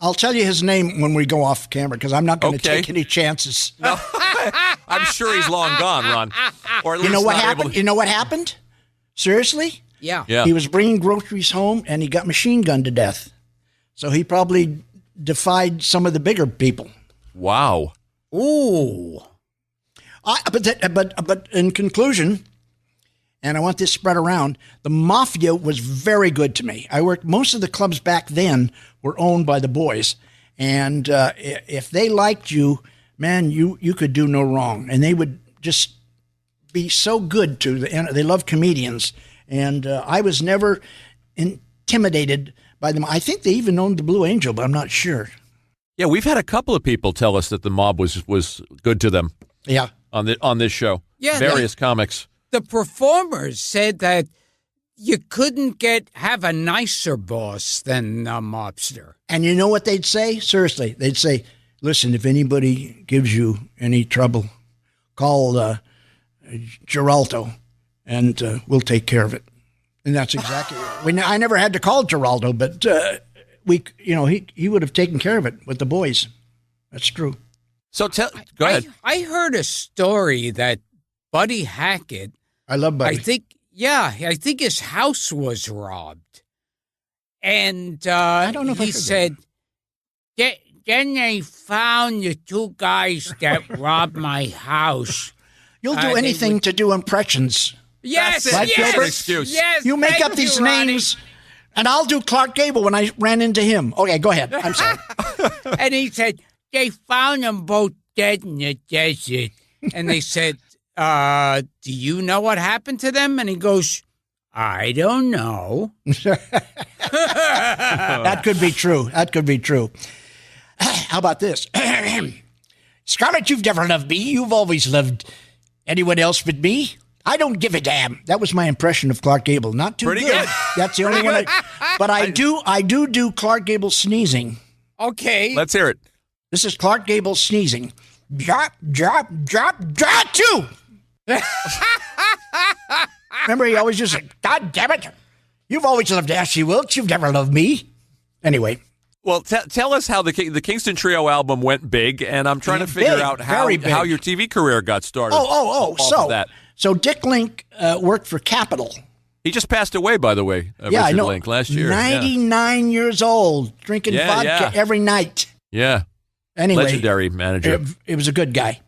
[SPEAKER 2] I'll tell you his name when we go off camera, because I'm not going to take any chances.
[SPEAKER 3] No. I'm sure he's long gone, Ron. Or at least
[SPEAKER 2] you know what happened? You know what happened? Seriously?
[SPEAKER 1] Yeah.
[SPEAKER 2] He was bringing groceries home, and he got machine gunned to death. So he probably defied some of the bigger people.
[SPEAKER 3] Wow.
[SPEAKER 1] Ooh.
[SPEAKER 2] But in conclusion, and I want this spread around, the mafia was very good to me. Most of the clubs back then were owned by the boys. And if they liked you, man, you could do no wrong. And they would just be so good to they love comedians. And I was never intimidated by them. I think they even owned the Blue Angel, but I'm not sure.
[SPEAKER 3] Yeah, we've had a couple of people tell us that the mob was good to them.
[SPEAKER 2] Yeah.
[SPEAKER 3] On this show.
[SPEAKER 1] Yeah.
[SPEAKER 3] Various comics.
[SPEAKER 1] The performers said that you couldn't have a nicer boss than a mobster.
[SPEAKER 2] And you know what they'd say? Seriously, they'd say, listen, if anybody gives you any trouble, call Geraldo, and we'll take care of it. And that's exactly I never had to call Geraldo, but he would have taken care of it with the boys. That's true.
[SPEAKER 3] So go ahead.
[SPEAKER 1] I heard a story that Buddy Hackett.
[SPEAKER 2] I love Buddy.
[SPEAKER 1] I think his house was robbed, and
[SPEAKER 2] I don't know if
[SPEAKER 1] he said, then they found the 2 guys that robbed my house.
[SPEAKER 2] You'll do anything to do impressions.
[SPEAKER 1] Yes,
[SPEAKER 2] right,
[SPEAKER 1] yes,
[SPEAKER 2] Gilbert?
[SPEAKER 3] Excuse.
[SPEAKER 1] Yes,
[SPEAKER 2] you make up these names, and I'll do Clark Gable when I ran into him. Okay, go ahead. I'm sorry.
[SPEAKER 1] And he said, they found them both dead in the desert. And they said, do you know what happened to them? And he goes, I don't know.
[SPEAKER 2] That could be true. How about this? Scarlett, you've never loved me. You've always loved Anyone else but me? I don't give a damn. That was my impression of Clark Gable. Not too
[SPEAKER 3] Pretty good.
[SPEAKER 2] That's the only one. But I do Clark Gable sneezing.
[SPEAKER 1] Okay.
[SPEAKER 3] Let's hear it.
[SPEAKER 2] This is Clark Gable sneezing. Drop, drop, drop, drop, two. Remember, he always just like, God damn it. You've always loved Ashley Wilkes. You've never loved me. Anyway.
[SPEAKER 3] Well, tell us how the Kingston Trio album went big, and I'm trying to figure out how your TV career got started.
[SPEAKER 2] So Dick Link worked for Capitol.
[SPEAKER 3] He just passed away, by the way, Richard Link, last year.
[SPEAKER 2] 99 years old, drinking vodka every night.
[SPEAKER 3] Yeah.
[SPEAKER 2] Anyway.
[SPEAKER 3] Legendary manager.
[SPEAKER 2] It was a good guy.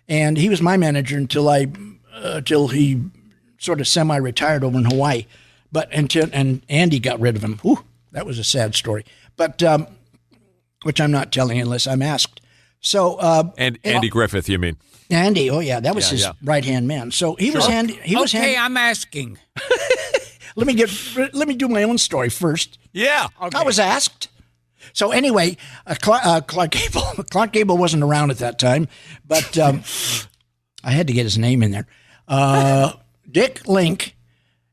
[SPEAKER 2] And he was my manager until he sort of semi-retired over in Hawaii. And Andy got rid of him. Whew, that was a sad story. But which I'm not telling unless I'm asked. So
[SPEAKER 3] Andy Griffith, you mean?
[SPEAKER 2] Andy, that was his right-hand man. So he was handy.
[SPEAKER 1] I'm asking.
[SPEAKER 2] Let me do my own story first.
[SPEAKER 3] Yeah.
[SPEAKER 2] Okay. I was asked. So anyway, Clark Gable wasn't around at that time, but I had to get his name in there. Dick Link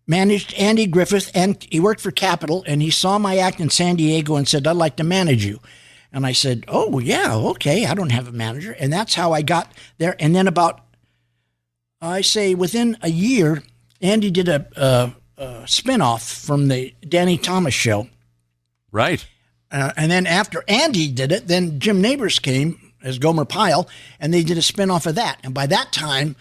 [SPEAKER 2] managed Andy Griffith, and he worked for Capitol, and he saw my act in San Diego and said, I'd like to manage you. And I said, oh, yeah, okay, I don't have a manager. And that's how I got there. And then within a year, Andy did a spinoff from the Danny Thomas show.
[SPEAKER 3] Right.
[SPEAKER 2] And then after Andy did it, then Jim Nabors came as Gomer Pyle, and they did a spinoff of that. And by that time,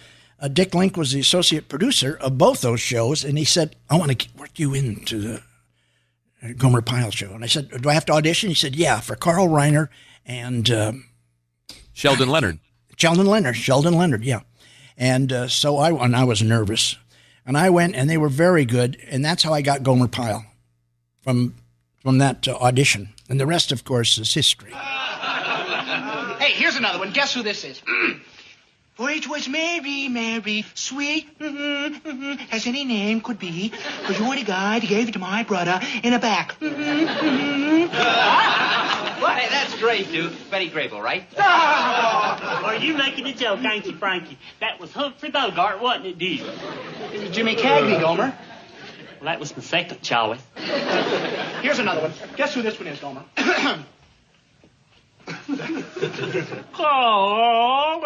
[SPEAKER 2] Dick Link was the associate producer of both those shows, and he said, I want to work you into the Gomer Pyle show. And I said, do I have to audition? He said, yeah, for Carl Reiner and
[SPEAKER 3] Sheldon Leonard.
[SPEAKER 2] Sheldon Leonard, yeah. And so I was nervous. And I went, and they were very good, and that's how I got Gomer Pyle from that audition. And the rest, of course, is history.
[SPEAKER 5] Hey, here's another one. Guess who this is? For it was Mary, Mary, sweet, as any name could be. For you're the guy that gave it to my brother in the back.
[SPEAKER 6] Well, hey, that's great, Duke. Betty Grable, right?
[SPEAKER 7] Are you making a joke, ain't you, Frankie? That was Humphrey Bogart, wasn't it, dude?
[SPEAKER 5] It was Jimmy Cagney, Gomer.
[SPEAKER 7] Well, that was my second choice.
[SPEAKER 5] Here's another one. Guess who this one is, Gomer?
[SPEAKER 7] Oh,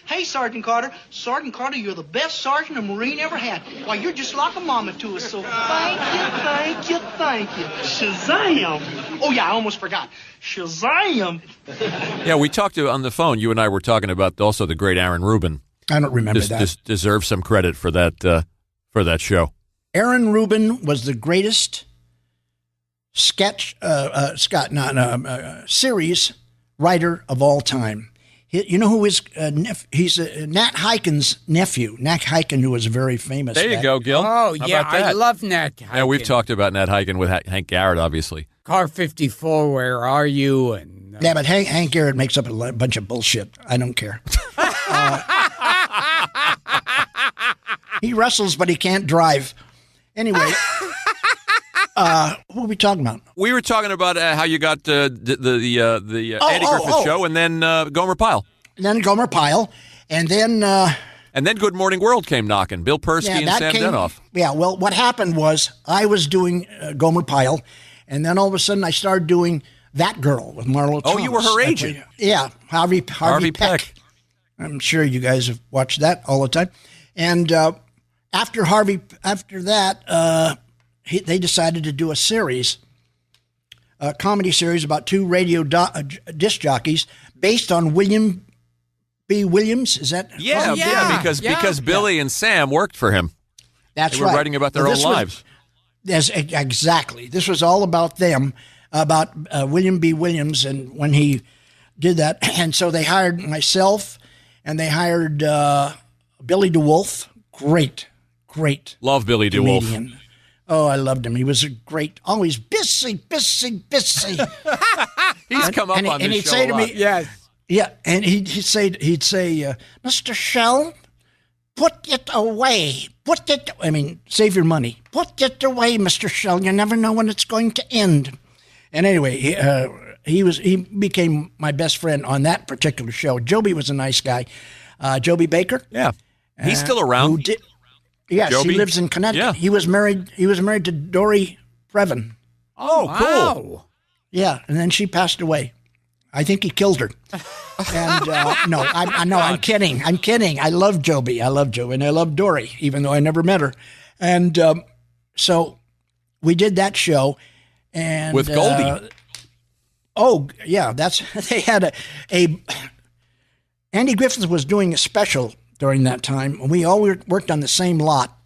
[SPEAKER 5] Hey, Sergeant Carter. Sergeant Carter, you're the best sergeant a Marine ever had. Why, you're just like a mama to us, so thank you.
[SPEAKER 7] Shazam!
[SPEAKER 5] Oh, yeah, I almost forgot.
[SPEAKER 7] Shazam!
[SPEAKER 3] Yeah, we talked on the phone. You and I were talking about also the great Aaron Rubin.
[SPEAKER 2] I don't remember that.
[SPEAKER 3] Deserves some credit for that show.
[SPEAKER 2] Aaron Rubin was the greatest series writer of all time. You know who is? He's Nat Hiken's nephew. Nat Hiken, who was very famous.
[SPEAKER 3] There you go, Gil.
[SPEAKER 1] Oh,
[SPEAKER 3] How
[SPEAKER 1] yeah,
[SPEAKER 3] about that?
[SPEAKER 1] I love Nat Hiken.
[SPEAKER 3] Yeah, we've talked about Nat Hiken with Hank Garrett, obviously.
[SPEAKER 1] Car 54, where are you? And
[SPEAKER 2] yeah, but Hank Garrett makes up a bunch of bullshit. I don't care. He wrestles, but he can't drive. Anyway. What were we talking about?
[SPEAKER 3] We were talking about how you got the Andy Griffith show, and then Gomer Pyle.
[SPEAKER 2] And then Gomer Pyle, and then
[SPEAKER 3] Good Morning World came knocking. Bill Persky and Sam Denoff.
[SPEAKER 2] Yeah, well, what happened was I was doing Gomer Pyle, and then all of a sudden I started doing That Girl with Marlo Thomas.
[SPEAKER 3] Oh, you were her agent.
[SPEAKER 2] Yeah, Harvey Peck. I'm sure you guys have watched that all the time. And after that. They decided to do a comedy series about two radio disc jockeys based on William B. Williams. Is that?
[SPEAKER 3] Because Billy and Sam worked for him.
[SPEAKER 2] That's
[SPEAKER 3] right. They were writing about their own lives.
[SPEAKER 2] Exactly. This was all about them, about William B. Williams, and when he did that. And so they hired myself, and they hired Billy DeWolf. Great.
[SPEAKER 3] Love Billy
[SPEAKER 2] comedian.
[SPEAKER 3] DeWolf.
[SPEAKER 2] Oh, I loved him. He was always busy.
[SPEAKER 3] He's come up on
[SPEAKER 2] and
[SPEAKER 3] this
[SPEAKER 2] he'd
[SPEAKER 3] show
[SPEAKER 2] say
[SPEAKER 3] a
[SPEAKER 2] to
[SPEAKER 3] lot.
[SPEAKER 2] me, yeah, and he'd say, Mr. Schell, put it away. Save your money. Put it away, Mr. Schell. You never know when it's going to end. And anyway, he became my best friend on that particular show. Joby was a nice guy. Joby Baker.
[SPEAKER 3] Yeah. He's still around.
[SPEAKER 2] Yes,
[SPEAKER 3] Joby?
[SPEAKER 2] he lives in Connecticut.
[SPEAKER 3] Yeah.
[SPEAKER 2] He was married to Dory Previn.
[SPEAKER 3] Oh,
[SPEAKER 1] Wow.
[SPEAKER 3] cool.
[SPEAKER 2] Yeah, and then she passed away. I think he killed her. And no, I'm kidding. I'm kidding. I love Joby. And I love Dory, even though I never met her. And so we did that show, and
[SPEAKER 3] With Goldie.
[SPEAKER 2] Oh yeah, they had a Andy Griffith was doing a special during that time. We all worked on the same lot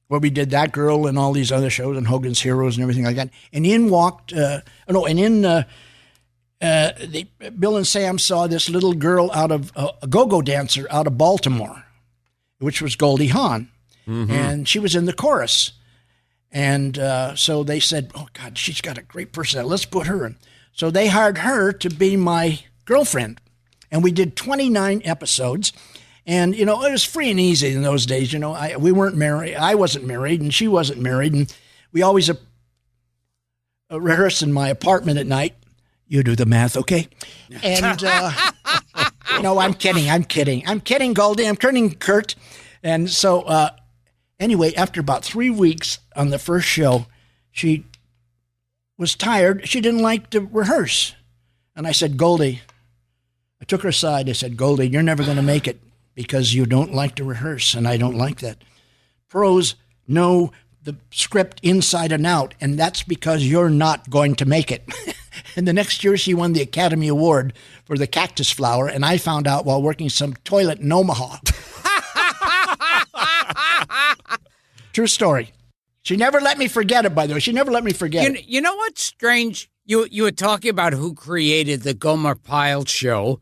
[SPEAKER 2] where we did That Girl and all these other shows and Hogan's Heroes and everything like that. And in walked Bill and Sam saw this little girl out of a go-go dancer out of Baltimore, which was Goldie Hawn, and she was in the chorus. And so they said, "Oh God, she's got a great personality. Let's put her in." So they hired her to be my girlfriend, and we did 29 episodes. And it was free and easy in those days. We weren't married. I wasn't married, and she wasn't married, and we always rehearsed in my apartment at night. You do the math, okay? And no, I'm kidding, Goldie. I'm kidding, Kurt. And so anyway, after about 3 weeks on the first show, she was tired. She didn't like to rehearse. And I said, Goldie, I took her aside. I said, Goldie, you're never going to make it because you don't like to rehearse, and I don't like that. Pros know the script inside and out, and that's because you're not going to make it. And the next year she won the Academy Award for the Cactus Flower, and I found out while working some toilet in Omaha. True story. She never let me forget it, by the way. She never let me forget it.
[SPEAKER 1] You know what's strange? You were talking about who created the Gomer Pyle show.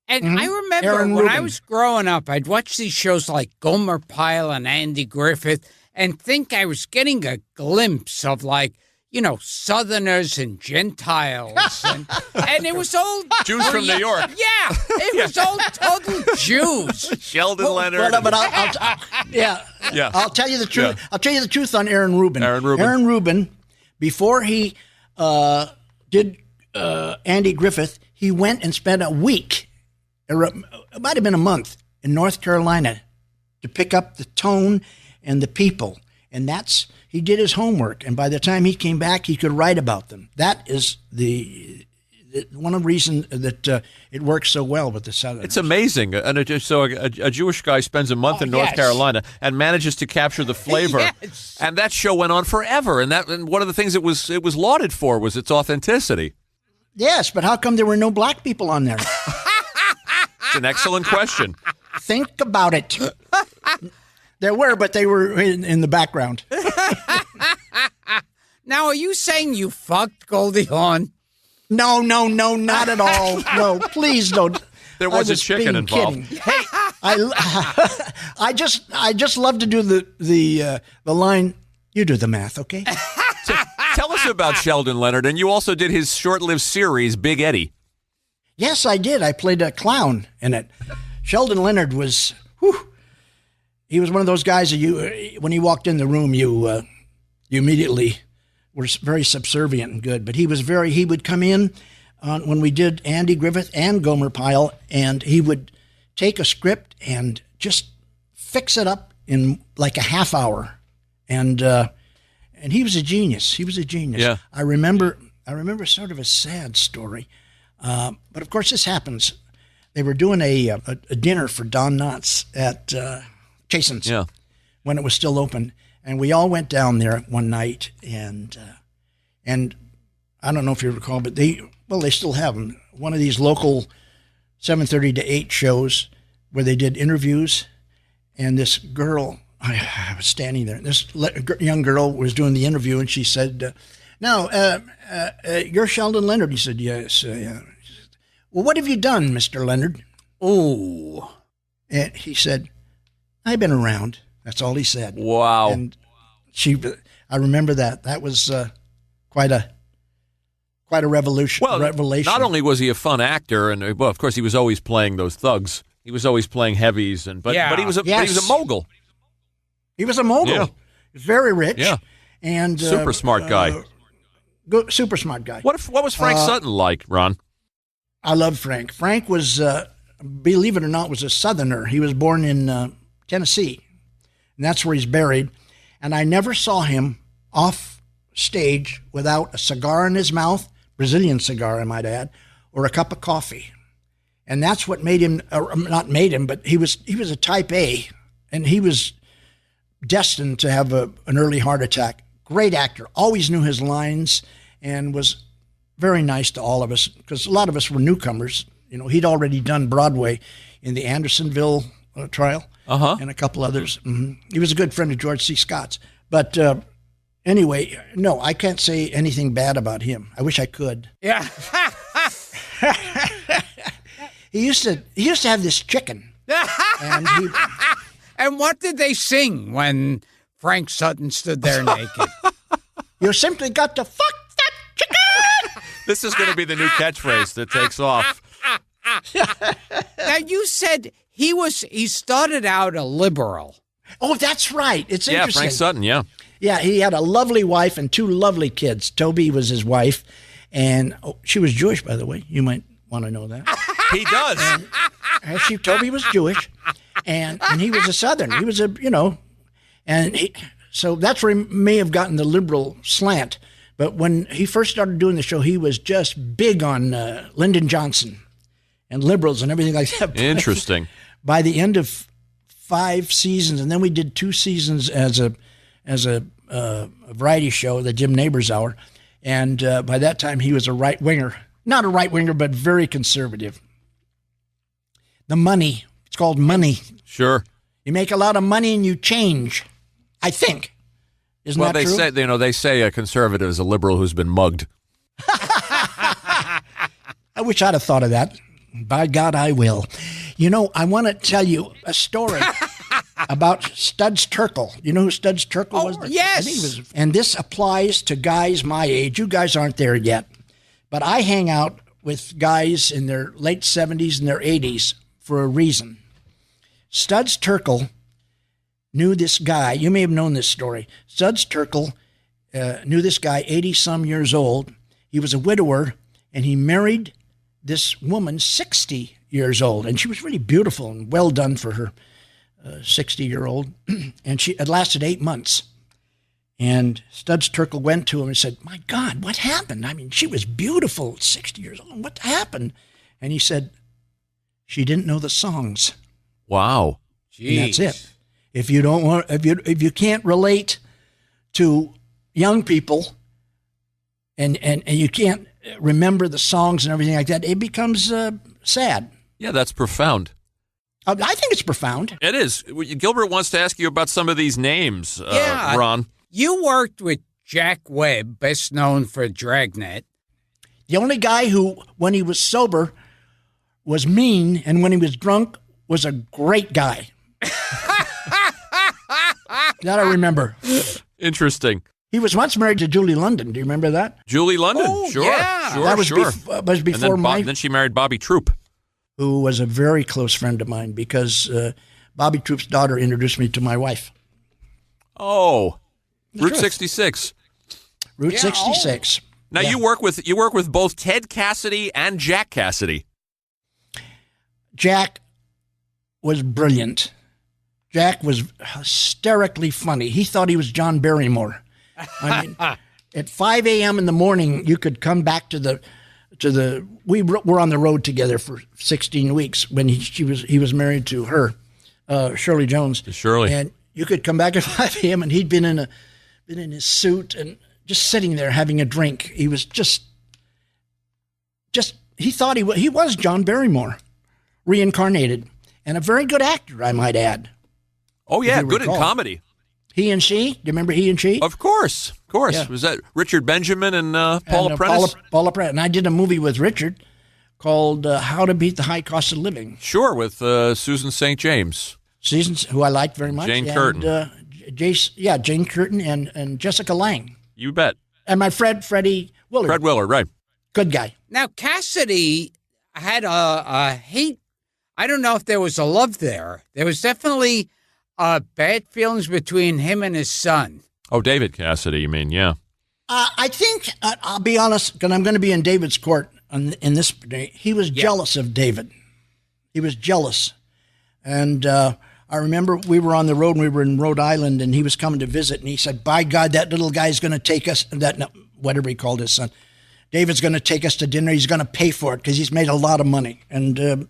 [SPEAKER 1] And I remember
[SPEAKER 2] Aaron
[SPEAKER 1] when I
[SPEAKER 2] Rubin.
[SPEAKER 1] was growing up, I'd watch these shows like Gomer Pyle and Andy Griffith and think I was getting a glimpse of Southerners and Gentiles. And it was all
[SPEAKER 3] Jews from New York.
[SPEAKER 1] Yeah, it was all total Jews.
[SPEAKER 3] Sheldon Leonard.
[SPEAKER 2] But I'll tell you the truth.
[SPEAKER 3] Yeah.
[SPEAKER 2] I'll tell you the truth on Aaron Rubin.
[SPEAKER 3] Aaron Rubin.
[SPEAKER 2] Before he did Andy Griffith, he went and spent a week, it might have been a month, in North Carolina to pick up the tone and the people. And he did his homework. And by the time he came back, he could write about them. That is one of the reasons that it works so well with the Southerners.
[SPEAKER 3] It's amazing. And a Jewish guy spends a month in North Carolina and manages to capture the flavor.
[SPEAKER 1] Yes.
[SPEAKER 3] And that show went on forever. And one of the things it was lauded for was its authenticity.
[SPEAKER 2] Yes, but how come there were no black people on there?
[SPEAKER 3] It's an excellent question.
[SPEAKER 2] Think about it. There were, but they were in the background.
[SPEAKER 1] Now, are you saying you fucked Goldie Hawn?
[SPEAKER 2] No, not at all. No, please don't.
[SPEAKER 3] There was a chicken
[SPEAKER 2] being
[SPEAKER 3] involved.
[SPEAKER 2] kidding. Hey, I just love to do the line. You do the math, okay?
[SPEAKER 3] So, tell us about Sheldon Leonard. And you also did his short-lived series, Big Eddie.
[SPEAKER 2] Yes, I did. I played a clown in it. Sheldon Leonard was, he was one of those guys that when he walked in the room, you immediately were very subservient and good. But he would come in when we did Andy Griffith and Gomer Pyle, and he would take a script and just fix it up in like a half hour. And he was a genius.
[SPEAKER 3] Yeah.
[SPEAKER 2] I remember sort of a sad story. But of course, this happens. They were doing a dinner for Don Knotts at Chasen's when it was still open, and we all went down there one night. And I don't know if you recall, but they still have them. One of these local 7:30 to 8 shows where they did interviews, and this girl, I was standing there. This young girl was doing the interview, and she said, "Now, you're Sheldon Leonard." He said, "Yes." Well, what have you done, Mr. Leonard? Oh. And he said, "I've been around." That's all he said.
[SPEAKER 3] Wow.
[SPEAKER 2] And I remember that. That was quite a revelation.
[SPEAKER 3] Well, not only was he a fun actor, and of course he was always playing those thugs. He was always playing heavies, but he was a mogul.
[SPEAKER 2] He was a mogul.
[SPEAKER 3] Yeah.
[SPEAKER 2] Very rich.
[SPEAKER 3] Yeah.
[SPEAKER 2] And
[SPEAKER 3] super smart guy.
[SPEAKER 2] Super smart guy.
[SPEAKER 3] What was Frank Sutton like, Ron?
[SPEAKER 2] I love Frank. Frank was, believe it or not, was a Southerner. He was born in Tennessee. And that's where he's buried. And I never saw him off stage without a cigar in his mouth, Brazilian cigar, I might add, or a cup of coffee. And that's what made him, not made him, but he was a type A, and he was destined to have an early heart attack. Great actor, always knew his lines, and was very nice to all of us, because a lot of us were newcomers. You know, he'd already done Broadway in the Andersonville trial and a couple others. Mm-hmm. He was a good friend of George C. Scott's. But anyway, no, I can't say anything bad about him. I wish I could.
[SPEAKER 1] Yeah.
[SPEAKER 2] He used to have this chicken. And
[SPEAKER 1] And what did they sing when Frank Sutton stood there naked?
[SPEAKER 2] You simply got to fuck that chicken.
[SPEAKER 3] This is going to be the new catchphrase that takes off.
[SPEAKER 1] Now, you said he started out a liberal.
[SPEAKER 2] Oh, that's right. It's interesting.
[SPEAKER 3] Frank Sutton, yeah.
[SPEAKER 2] Yeah, he had a lovely wife and 2 lovely kids. Toby was his wife, and she was Jewish, by the way. You might want to know that.
[SPEAKER 3] He does.
[SPEAKER 2] Toby was Jewish, and he was a Southern. He was so that's where he may have gotten the liberal slant. But when he first started doing the show, he was just big on Lyndon Johnson and liberals and everything like that.
[SPEAKER 3] Interesting.
[SPEAKER 2] By the end of 5 seasons, and then we did 2 seasons as a variety show, the Jim Neighbors Hour, and by that time he was a right-winger. Not a right-winger, but very conservative. The money. It's called money.
[SPEAKER 3] Sure.
[SPEAKER 2] You make a lot of money and you change, I think. Isn't that true?
[SPEAKER 3] Well, they say a conservative is a liberal who's been mugged.
[SPEAKER 2] I wish I'd have thought of that. By God, I will. You know, I want to tell you a story about Studs Terkel. You know who Studs Terkel was?
[SPEAKER 1] Yes.
[SPEAKER 2] I think he was. And this applies to guys my age. You guys aren't there yet. But I hang out with guys in their late 70s and their 80s for a reason. Studs Terkel knew this guy. You may have known this story. Studs Terkel knew this guy, 80-some years old. He was a widower, and he married this woman, 60 years old. And she was really beautiful and well done for her 60-year-old. And it lasted 8 months. And Studs Terkel went to him and said, "My God, what happened? I mean, she was beautiful, 60 years old. What happened?" And he said, "She didn't know the songs."
[SPEAKER 3] Wow.
[SPEAKER 1] Jeez.
[SPEAKER 2] And that's it. If you don't want, if you can't relate to young people, and you can't remember the songs and everything like that, it becomes sad.
[SPEAKER 3] Yeah, that's profound.
[SPEAKER 2] I think it's profound.
[SPEAKER 3] It is. Gilbert wants to ask you about some of these names, Ron.
[SPEAKER 1] You worked with Jack Webb, best known for Dragnet.
[SPEAKER 2] The only guy who, when he was sober, was mean, and when he was drunk, was a great guy. That I remember.
[SPEAKER 3] Interesting.
[SPEAKER 2] He was once married to Julie London. Do you remember that?
[SPEAKER 3] Julie London.
[SPEAKER 1] Oh,
[SPEAKER 3] sure.
[SPEAKER 1] yeah.
[SPEAKER 3] Sure,
[SPEAKER 2] That was,
[SPEAKER 3] sure.
[SPEAKER 2] was before
[SPEAKER 3] Then she married Bobby Troop.
[SPEAKER 2] who was a very close friend of mine, because Bobby Troop's daughter introduced me to my wife.
[SPEAKER 3] Oh, Route
[SPEAKER 2] truth.
[SPEAKER 3] 66.
[SPEAKER 2] Route 66.
[SPEAKER 3] Now
[SPEAKER 2] Yeah.
[SPEAKER 3] you work with both Ted Cassidy and Jack Cassidy.
[SPEAKER 2] Jack was brilliant. Jack was hysterically funny. He thought he was John Barrymore. I mean, at 5 a.m. in the morning, you could come back to the. We were on the road together for 16 weeks when he was married to her, Shirley Jones.
[SPEAKER 3] Shirley.
[SPEAKER 2] And you could come back at 5 a.m. and he'd been in his suit and just sitting there having a drink. He was just he thought he was John Barrymore, reincarnated, and a very good actor, I might add.
[SPEAKER 3] Oh yeah,
[SPEAKER 2] you
[SPEAKER 3] good in
[SPEAKER 2] recall.
[SPEAKER 3] comedy.
[SPEAKER 2] He and She. Do you remember He and She?
[SPEAKER 3] Of course.
[SPEAKER 2] Yeah.
[SPEAKER 3] Was that Richard Benjamin and Paula Prentice?
[SPEAKER 2] Paula Prentice. And I did a movie with Richard called How to Beat the High Cost of Living.
[SPEAKER 3] Sure, with Susan St. James.
[SPEAKER 2] Seasons, who I liked very much.
[SPEAKER 3] Jane Curtin.
[SPEAKER 2] Jane Curtin and Jessica Lange.
[SPEAKER 3] You bet.
[SPEAKER 2] And my Freddie Willard.
[SPEAKER 3] Fred Willard, right.
[SPEAKER 2] Good guy.
[SPEAKER 1] Now, Cassidy had a hate. I don't know if there was a love there. There was definitely bad feelings between him and his son.
[SPEAKER 3] Oh, David Cassidy, you mean, yeah.
[SPEAKER 2] I think, I'll be honest, because I'm going to be in David's court in this day. He was jealous of David. He was jealous. And I I remember we were on the road and we were in Rhode Island and he was coming to visit and he said, by God, that little guy's going to take us, whatever he called his son, David's going to take us to dinner. He's going to pay for it because he's made a lot of money. And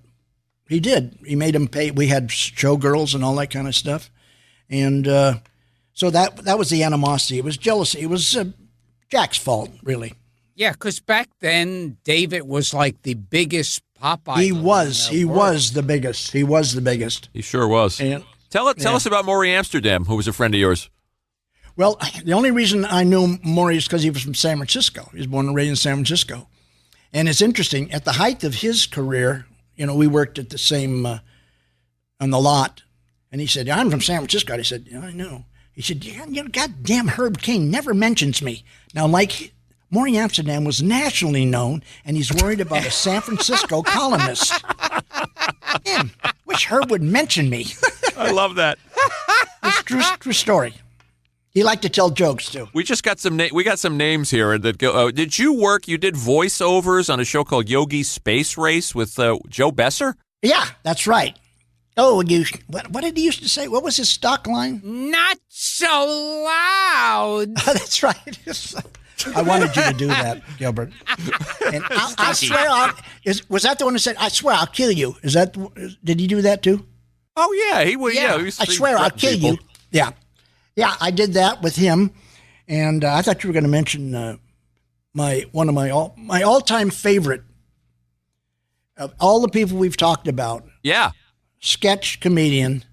[SPEAKER 2] he did. He made him pay. We had showgirls and all that kind of stuff. And so that was the animosity. It was jealousy. It was Jack's fault, really.
[SPEAKER 1] Yeah, because back then, David was like the biggest pop idol.
[SPEAKER 2] He was the biggest. He was the biggest.
[SPEAKER 3] He sure was.
[SPEAKER 2] And,
[SPEAKER 3] Tell us about Maury Amsterdam, who was a friend of yours.
[SPEAKER 2] Well, the only reason I knew Maury is because he was from San Francisco. He was born and raised in San Francisco. And it's interesting, at the height of his career, we worked at the same, on the lot. And he said, I'm from San Francisco. I said, yeah, I know. He said, goddamn Herb King never mentions me. Now, like, Maury Amsterdam was nationally known, and he's worried about a San Francisco columnist. Damn, wish Herb would mention me.
[SPEAKER 3] I love that.
[SPEAKER 2] It's true story. He liked to tell jokes, too.
[SPEAKER 3] We just got some names here that go. Did you did voiceovers on a show called Yogi Space Race with Joe Besser?
[SPEAKER 2] Yeah, that's right. Oh, what did he used to say? What was his stock line?
[SPEAKER 1] Not so loud.
[SPEAKER 2] That's right. I wanted you to do that, Gilbert. And I swear, was that the one who said, I swear I'll kill you? Did he do that too?
[SPEAKER 3] Oh, yeah. He would. Yeah.
[SPEAKER 2] I swear I'll kill you. Yeah. Yeah, I did that with him. And I thought you were going to mention one of my all-time favorite of all the people we've talked about.
[SPEAKER 3] Yeah.
[SPEAKER 2] Sketch comedian.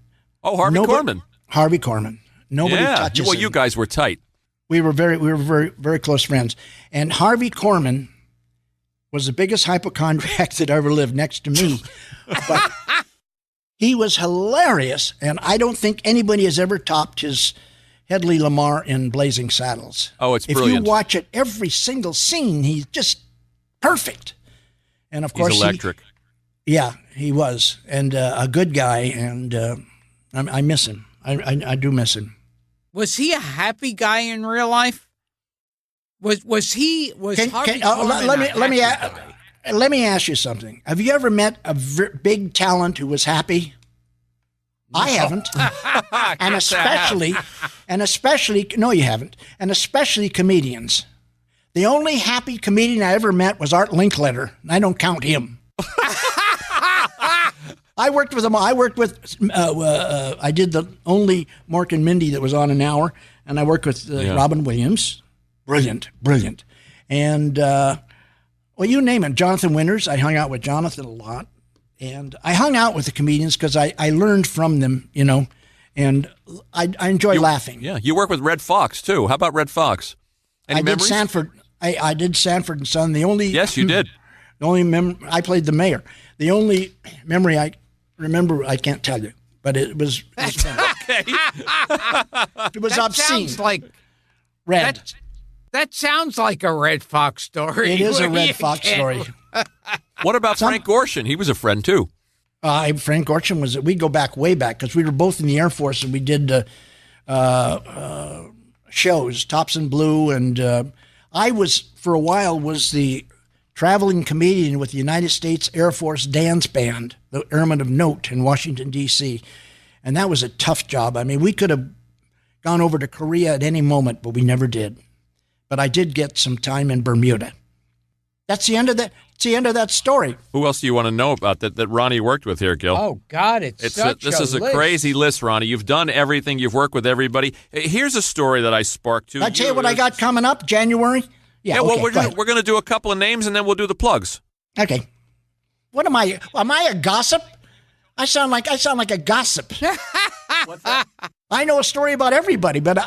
[SPEAKER 3] Oh, Harvey Korman.
[SPEAKER 2] Harvey Korman. Nobody touches him.
[SPEAKER 3] You guys were tight.
[SPEAKER 2] We were very, very close friends. And Harvey Korman was the biggest hypochondriac that ever lived next to me. But he was hilarious, and I don't think anybody has ever topped his Hedley Lamar in Blazing Saddles.
[SPEAKER 3] Oh, it's brilliant.
[SPEAKER 2] If you watch it, every single scene, he's just perfect. And, of course,
[SPEAKER 3] he's electric.
[SPEAKER 2] He was. And a good guy, and I miss him. I do miss him.
[SPEAKER 1] Was he a happy guy in real life? Was Harvey Korman
[SPEAKER 2] let me ask you something. Have you ever met a big talent who was happy? No. I haven't. and especially no, you haven't. And especially comedians. The only happy comedian I ever met was Art Linkletter. I don't count him. I worked with him. I did the only Mork and Mindy that was on an hour, and I worked with Robin Williams. Brilliant. And, you name it. Jonathan Winters. I hung out with Jonathan a lot. And I hung out with the comedians because I learned from them, and I enjoy laughing.
[SPEAKER 3] Yeah, you work with Red Fox, too. How about Red Fox? Any memories?
[SPEAKER 2] Did Sanford. I did Sanford and Son.
[SPEAKER 3] Yes, you did.
[SPEAKER 2] The only I played the mayor. The only memory I remember, I can't tell you, but it was
[SPEAKER 3] okay.
[SPEAKER 2] It was obscene.
[SPEAKER 1] Sounds like
[SPEAKER 2] Red.
[SPEAKER 1] That sounds like a Red Fox story.
[SPEAKER 2] It is a Red Fox story.
[SPEAKER 3] What about Frank Gorshin? He was a friend, too.
[SPEAKER 2] Frank Gorshin we go way back, because we were both in the Air Force, and we did shows, Tops in Blue, and I for a while, was the traveling comedian with the United States Air Force Dance Band, the Airmen of Note in Washington, D.C., and that was a tough job. I mean, we could have gone over to Korea at any moment, but we never did. But I did get some time in Bermuda. That's the end of that. It's the end of that story.
[SPEAKER 3] Who else do you want to know about that Ronnie worked with here, Gil?
[SPEAKER 1] Oh, God, this is
[SPEAKER 3] a crazy list, Ronnie. You've done everything. You've worked with everybody. Here's a story that I sparked, too.
[SPEAKER 2] Can I tell you what I got coming up, January?
[SPEAKER 3] Yeah, well, we're going to do a couple of names, and then we'll do the plugs.
[SPEAKER 2] Okay. What am I? Am I a gossip? I sound like a gossip.
[SPEAKER 3] What's that?
[SPEAKER 2] I know a story about everybody, but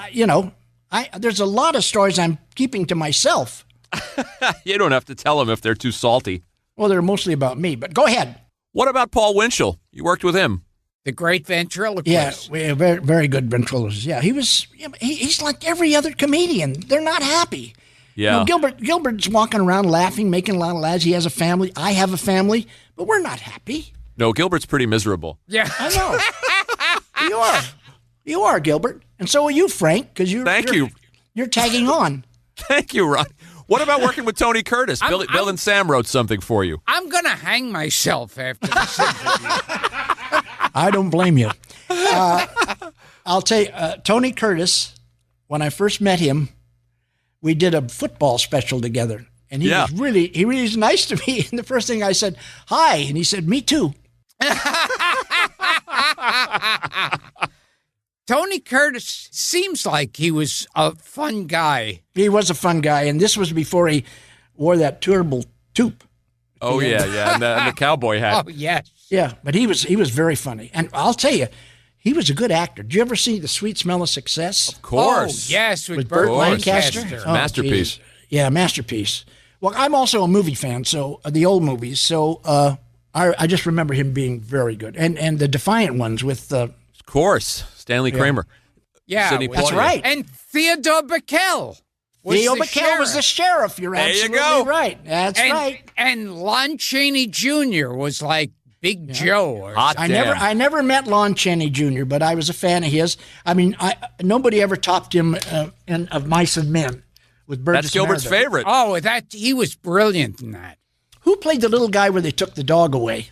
[SPEAKER 2] there's a lot of stories I'm keeping to myself.
[SPEAKER 3] You don't have to tell them if they're too salty.
[SPEAKER 2] Well, they're mostly about me, but go ahead.
[SPEAKER 3] What about Paul Winchell? You worked with him.
[SPEAKER 1] The great ventriloquist.
[SPEAKER 2] Yeah, very, very good ventriloquist. Yeah, he's like every other comedian. They're not happy.
[SPEAKER 3] Yeah.
[SPEAKER 2] Gilbert's walking around laughing, making a lot of laughs. He has a family. I have a family, but we're not happy.
[SPEAKER 3] No, Gilbert's pretty miserable.
[SPEAKER 1] Yeah.
[SPEAKER 2] I know. You are. You are, Gilbert. And so are you, Frank, because you're tagging on.
[SPEAKER 3] Thank you, Ron. What about working with Tony Curtis? Bill and Sam wrote something for you.
[SPEAKER 1] I'm going to hang myself after this interview.
[SPEAKER 2] I don't blame you. I'll tell you, Tony Curtis, when I first met him, we did a football special together. And he really was nice to me. And the first thing I said, hi. And he said, me too.
[SPEAKER 1] Tony Curtis seems like he was a fun guy.
[SPEAKER 2] He was a fun guy. And this was before he wore that terrible toque.
[SPEAKER 3] Oh, yeah. And the cowboy hat.
[SPEAKER 1] Oh, yes.
[SPEAKER 2] Yeah, but he was very funny. And I'll tell you, he was a good actor. Did you ever see The Sweet Smell of Success?
[SPEAKER 3] Of course.
[SPEAKER 1] Oh, yes, with
[SPEAKER 2] Burt
[SPEAKER 1] Burt
[SPEAKER 2] Lancaster.
[SPEAKER 1] Lancaster.
[SPEAKER 2] Oh,
[SPEAKER 3] Masterpiece.
[SPEAKER 2] geez. Yeah, masterpiece. Well, I'm also a movie fan, so the old movies. So I just remember him being very good. And the Defiant ones with...
[SPEAKER 3] Of course. Stanley Kramer.
[SPEAKER 1] Yeah,
[SPEAKER 3] Sidney
[SPEAKER 2] that's
[SPEAKER 3] Poitier.
[SPEAKER 2] right.
[SPEAKER 1] And Theodore Bickel.
[SPEAKER 2] Theo McHale was the sheriff. You're
[SPEAKER 3] There you
[SPEAKER 2] absolutely
[SPEAKER 3] go.
[SPEAKER 2] right. That's right.
[SPEAKER 1] And Lon Chaney Jr. was like Big Joe. Or
[SPEAKER 3] Hot damn.
[SPEAKER 2] I never met Lon Chaney Jr., but I was a fan of his. I mean, nobody ever topped him in Of Mice and Men with Burgess
[SPEAKER 3] That's Gilbert's
[SPEAKER 2] Meredith.
[SPEAKER 3] favorite.
[SPEAKER 1] Oh, he was brilliant in that.
[SPEAKER 2] Who played the little guy where they took the dog away?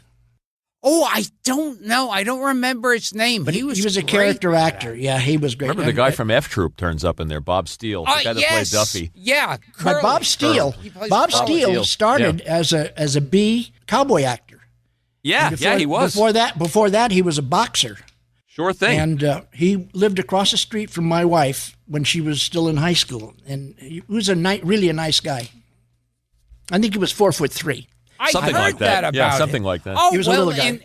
[SPEAKER 1] Oh, I don't know. I don't remember his name, but he was
[SPEAKER 2] a
[SPEAKER 1] great
[SPEAKER 2] character
[SPEAKER 1] in that.
[SPEAKER 2] actor. Yeah, he was great.
[SPEAKER 3] Remember the guy from F Troop turns up in there, Bob Steele, the guy that
[SPEAKER 1] yes.
[SPEAKER 3] played Duffy.
[SPEAKER 1] Yeah,
[SPEAKER 2] But Bob Steele,
[SPEAKER 1] He plays
[SPEAKER 2] Bob
[SPEAKER 1] Curly.
[SPEAKER 2] Steele started as a B cowboy actor.
[SPEAKER 3] Yeah, he was.
[SPEAKER 2] Before that, he was a boxer,
[SPEAKER 3] Sure thing.
[SPEAKER 2] and he lived across the street from my wife when she was still in high school. And he was really a nice guy. I think he was 4'3".
[SPEAKER 3] Something
[SPEAKER 1] I heard
[SPEAKER 3] like that.
[SPEAKER 1] about
[SPEAKER 3] Yeah,
[SPEAKER 1] him.
[SPEAKER 3] something like that.
[SPEAKER 1] Oh,
[SPEAKER 2] He was a
[SPEAKER 1] well,
[SPEAKER 2] little guy.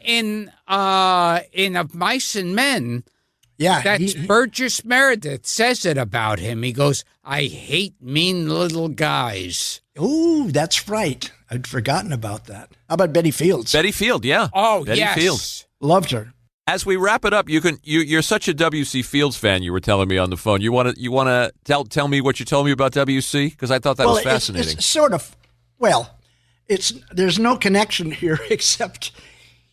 [SPEAKER 1] in Of Mice and Men,
[SPEAKER 2] Yeah,
[SPEAKER 1] that's Burgess Meredith says it about him. He goes, I hate mean little guys.
[SPEAKER 2] Oh, that's right. I'd forgotten about that. How about Betty Fields?
[SPEAKER 3] Betty Field, yeah.
[SPEAKER 1] Oh,
[SPEAKER 3] Betty
[SPEAKER 1] yes.
[SPEAKER 3] Field.
[SPEAKER 2] Loved her.
[SPEAKER 3] As we wrap it up, you're such a W.C. Fields fan. You were telling me on the phone. You want to tell me what you told me about W.C. because I thought that was fascinating.
[SPEAKER 2] It's sort of, there's no connection here except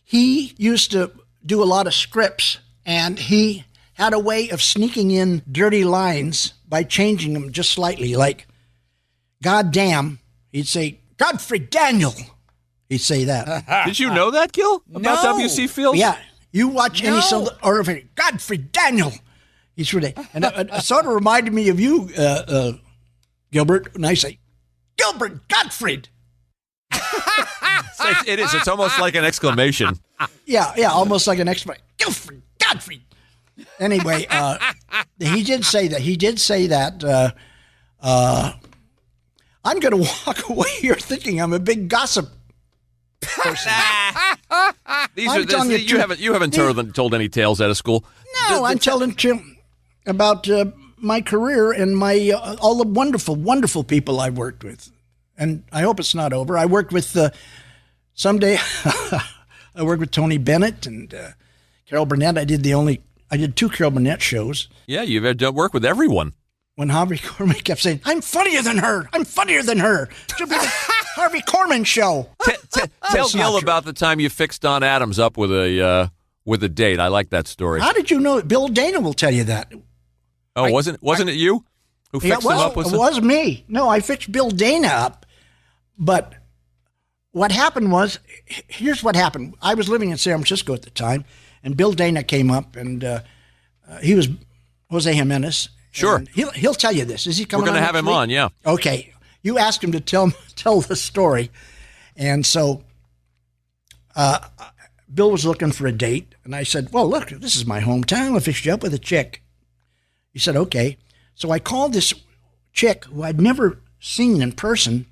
[SPEAKER 2] he used to do a lot of scripts, and he had a way of sneaking in dirty lines by changing them just slightly. Like, God damn, he'd say, Godfrey Daniel. He'd say that.
[SPEAKER 3] Did you know that, Gil, about
[SPEAKER 1] No.
[SPEAKER 3] W.C. Fields?
[SPEAKER 2] Yeah. You watch any
[SPEAKER 1] No.
[SPEAKER 2] or Godfrey Daniel. He's really, and it sort of reminded me of you, Gilbert, when I say, Gilbert Gottfried.
[SPEAKER 3] It is. It's almost like an exclamation.
[SPEAKER 2] Yeah, almost like an exclamation. Gilfred Gottfried. Anyway, he did say that. I'm going to walk away here thinking I'm a big gossip person.
[SPEAKER 3] You haven't told any tales out of school.
[SPEAKER 2] No, I'm telling Jim about my career and my all the wonderful, wonderful people I've worked with. And I hope it's not over. I worked with, someday, I worked with Tony Bennett and Carol Burnett. I did 2 Carol Burnett shows.
[SPEAKER 3] Yeah, you've had to work with everyone.
[SPEAKER 2] When Harvey Korman kept saying, I'm funnier than her. I'm funnier than her. Should be the Harvey Korman show.
[SPEAKER 3] Tell Gil about the time you fixed Don Adams up with a date. I like that story.
[SPEAKER 2] How did you know? Bill Dana will tell you that.
[SPEAKER 3] Oh, wasn't it you who fixed him up with
[SPEAKER 2] it was me. No, I fixed Bill Dana up. But what happened was, here's what happened. I was living in San Francisco at the time, and Bill Dana came up, and he was Jose Jimenez.
[SPEAKER 3] Sure.
[SPEAKER 2] And he'll tell you this. Is he coming?
[SPEAKER 3] We're going to have
[SPEAKER 2] next
[SPEAKER 3] him
[SPEAKER 2] week?
[SPEAKER 3] on, yeah.
[SPEAKER 2] Okay. You asked him to tell the story. And so Bill was looking for a date, and I said, well, look, this is my hometown. I'll fix you up with a chick. He said, okay. So I called this chick who I'd never seen in person,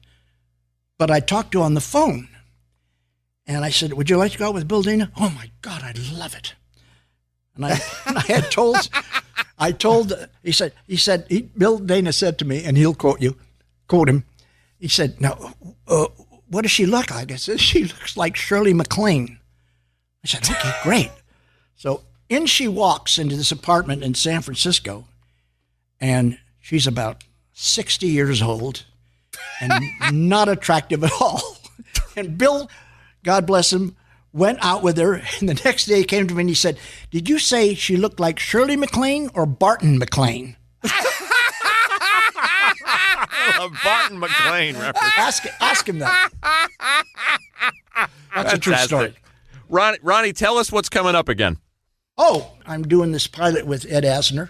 [SPEAKER 2] but I talked to on the phone. And I said, would you like to go out with Bill Dana? Oh, my God, I'd love it. And I had told... Bill Dana said to me, and he'll quote him. He said, now, what does she look like? I said, she looks like Shirley MacLaine. I said, okay, great. So in she walks into this apartment in San Francisco, and she's about 60 years old and not attractive at all. And Bill, God bless him, went out with her, and the next day he came to me and he said, did you say she looked like Shirley MacLaine or Barton McLean?
[SPEAKER 3] A Barton McLean reference.
[SPEAKER 2] Ask him that. That's a true story.
[SPEAKER 3] Ronnie, tell us what's coming up again.
[SPEAKER 2] I'm doing this pilot with Ed Asner.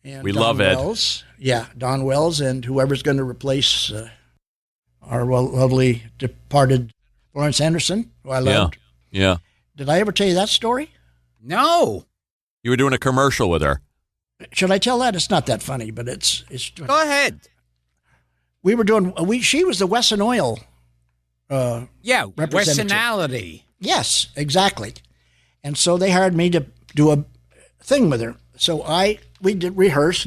[SPEAKER 2] And
[SPEAKER 3] We
[SPEAKER 2] Don
[SPEAKER 3] love Ed.
[SPEAKER 2] Wells. Yeah, Don Wells and whoever's going to replace our lovely departed Florence Anderson, who I loved.
[SPEAKER 3] Yeah.
[SPEAKER 2] Did I ever tell you that story?
[SPEAKER 1] No.
[SPEAKER 3] You were doing a commercial with her.
[SPEAKER 2] Should I tell that? It's not that funny, but it's.
[SPEAKER 1] Go ahead.
[SPEAKER 2] We were doing. She was the Wesson Oil.
[SPEAKER 1] Yeah,
[SPEAKER 2] representative.
[SPEAKER 1] Wessonality.
[SPEAKER 2] Yes, exactly. And so they hired me to do a thing with her. So we did rehearse,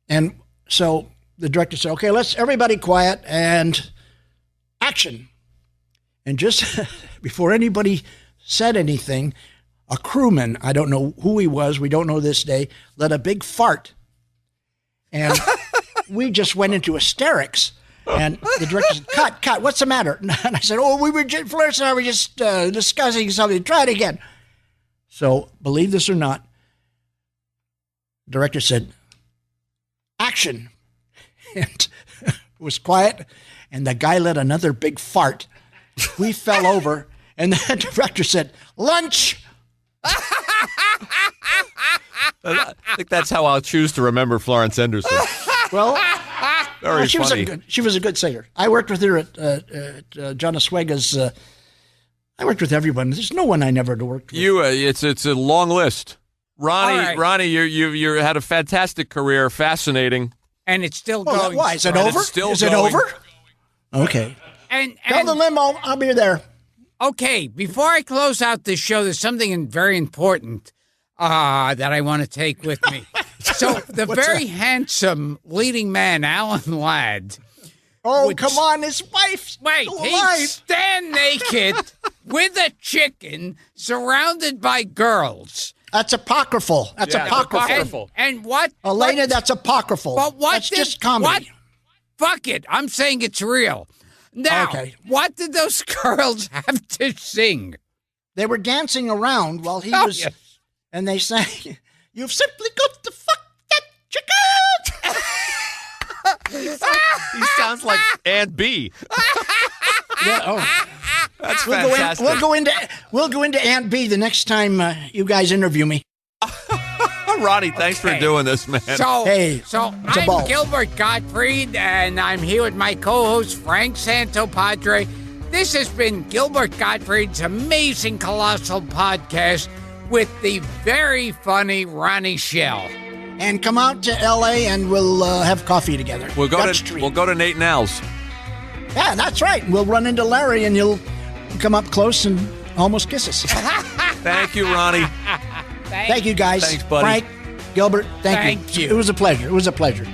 [SPEAKER 2] and so the director said, "Okay, let's everybody quiet and action." And just before anybody said anything, a crewman, I don't know who he was, we don't know this day, let a big fart. And we just went into hysterics. And the director said, cut, what's the matter? And I said, Florence and I were just discussing something. Try it again. So, believe this or not, the director said, action. And it was quiet, and the guy let another big fart. We fell over, and the director said, lunch.
[SPEAKER 3] I think that's how I'll choose to remember Florence Anderson.
[SPEAKER 2] Well,
[SPEAKER 3] Very
[SPEAKER 2] she
[SPEAKER 3] funny.
[SPEAKER 2] she was a good singer. I worked with her at John Oswega's. I worked with everyone. There's no one I never worked with.
[SPEAKER 3] It's a long list. Ronnie,
[SPEAKER 1] All right.
[SPEAKER 3] Ronnie, you had a fantastic career, fascinating.
[SPEAKER 1] And it's still
[SPEAKER 2] Well,
[SPEAKER 1] going.
[SPEAKER 2] why? Is it
[SPEAKER 3] And
[SPEAKER 2] over?
[SPEAKER 3] it's still
[SPEAKER 2] Is it
[SPEAKER 3] going.
[SPEAKER 2] over? Okay.
[SPEAKER 1] And
[SPEAKER 2] Tell the limo I'll be there.
[SPEAKER 1] okay, before I close out this show, there's something very important that I want to take with me. So the very handsome leading man, Alan Ladd.
[SPEAKER 2] Oh,
[SPEAKER 1] Which-
[SPEAKER 2] come on. His wife's
[SPEAKER 1] Wait,
[SPEAKER 2] still
[SPEAKER 1] he'd
[SPEAKER 2] alive.
[SPEAKER 1] stand naked with a chicken surrounded by girls.
[SPEAKER 2] That's apocryphal. That's
[SPEAKER 3] Yeah,
[SPEAKER 2] apocryphal.
[SPEAKER 3] apocryphal.
[SPEAKER 1] And what?
[SPEAKER 2] Elena,
[SPEAKER 1] what-
[SPEAKER 2] that's apocryphal.
[SPEAKER 1] But what
[SPEAKER 2] That's
[SPEAKER 1] did,
[SPEAKER 2] just comedy.
[SPEAKER 1] What? Fuck it. I'm saying it's real. Now,
[SPEAKER 2] Okay.
[SPEAKER 1] what did those girls have to sing?
[SPEAKER 2] They were dancing around while he
[SPEAKER 1] Oh,
[SPEAKER 2] was,
[SPEAKER 1] yes.
[SPEAKER 2] and they sang, "You've simply got to fuck that chicken."
[SPEAKER 3] He sounds like Aunt B.
[SPEAKER 2] Yeah, oh.
[SPEAKER 3] That's
[SPEAKER 2] We'll
[SPEAKER 3] fantastic.
[SPEAKER 2] we'll go into Aunt B the next time you guys interview me.
[SPEAKER 3] Ronnie, thanks for
[SPEAKER 1] Okay.
[SPEAKER 3] doing this, man.
[SPEAKER 1] So,
[SPEAKER 2] Hey,
[SPEAKER 1] so
[SPEAKER 2] it's a
[SPEAKER 1] I'm
[SPEAKER 2] ball.
[SPEAKER 1] Gilbert Gottfried, and I'm here with my co-host Frank Santopadre. This has been Gilbert Gottfried's amazing Colossal podcast with the very funny Ronnie Schell.
[SPEAKER 2] And come out to L.A. and we'll have coffee together.
[SPEAKER 3] We'll go
[SPEAKER 2] Dutch
[SPEAKER 3] to
[SPEAKER 2] Street.
[SPEAKER 3] we'll go to Nate and Al's.
[SPEAKER 2] Yeah, that's right. We'll run into Larry and you'll come up close and almost kiss us.
[SPEAKER 3] Thank you, Ronnie.
[SPEAKER 2] Thank you, guys.
[SPEAKER 3] Thanks, buddy.
[SPEAKER 2] Frank, Gilbert, thank
[SPEAKER 1] Thank you.
[SPEAKER 2] It was a pleasure. It was a pleasure.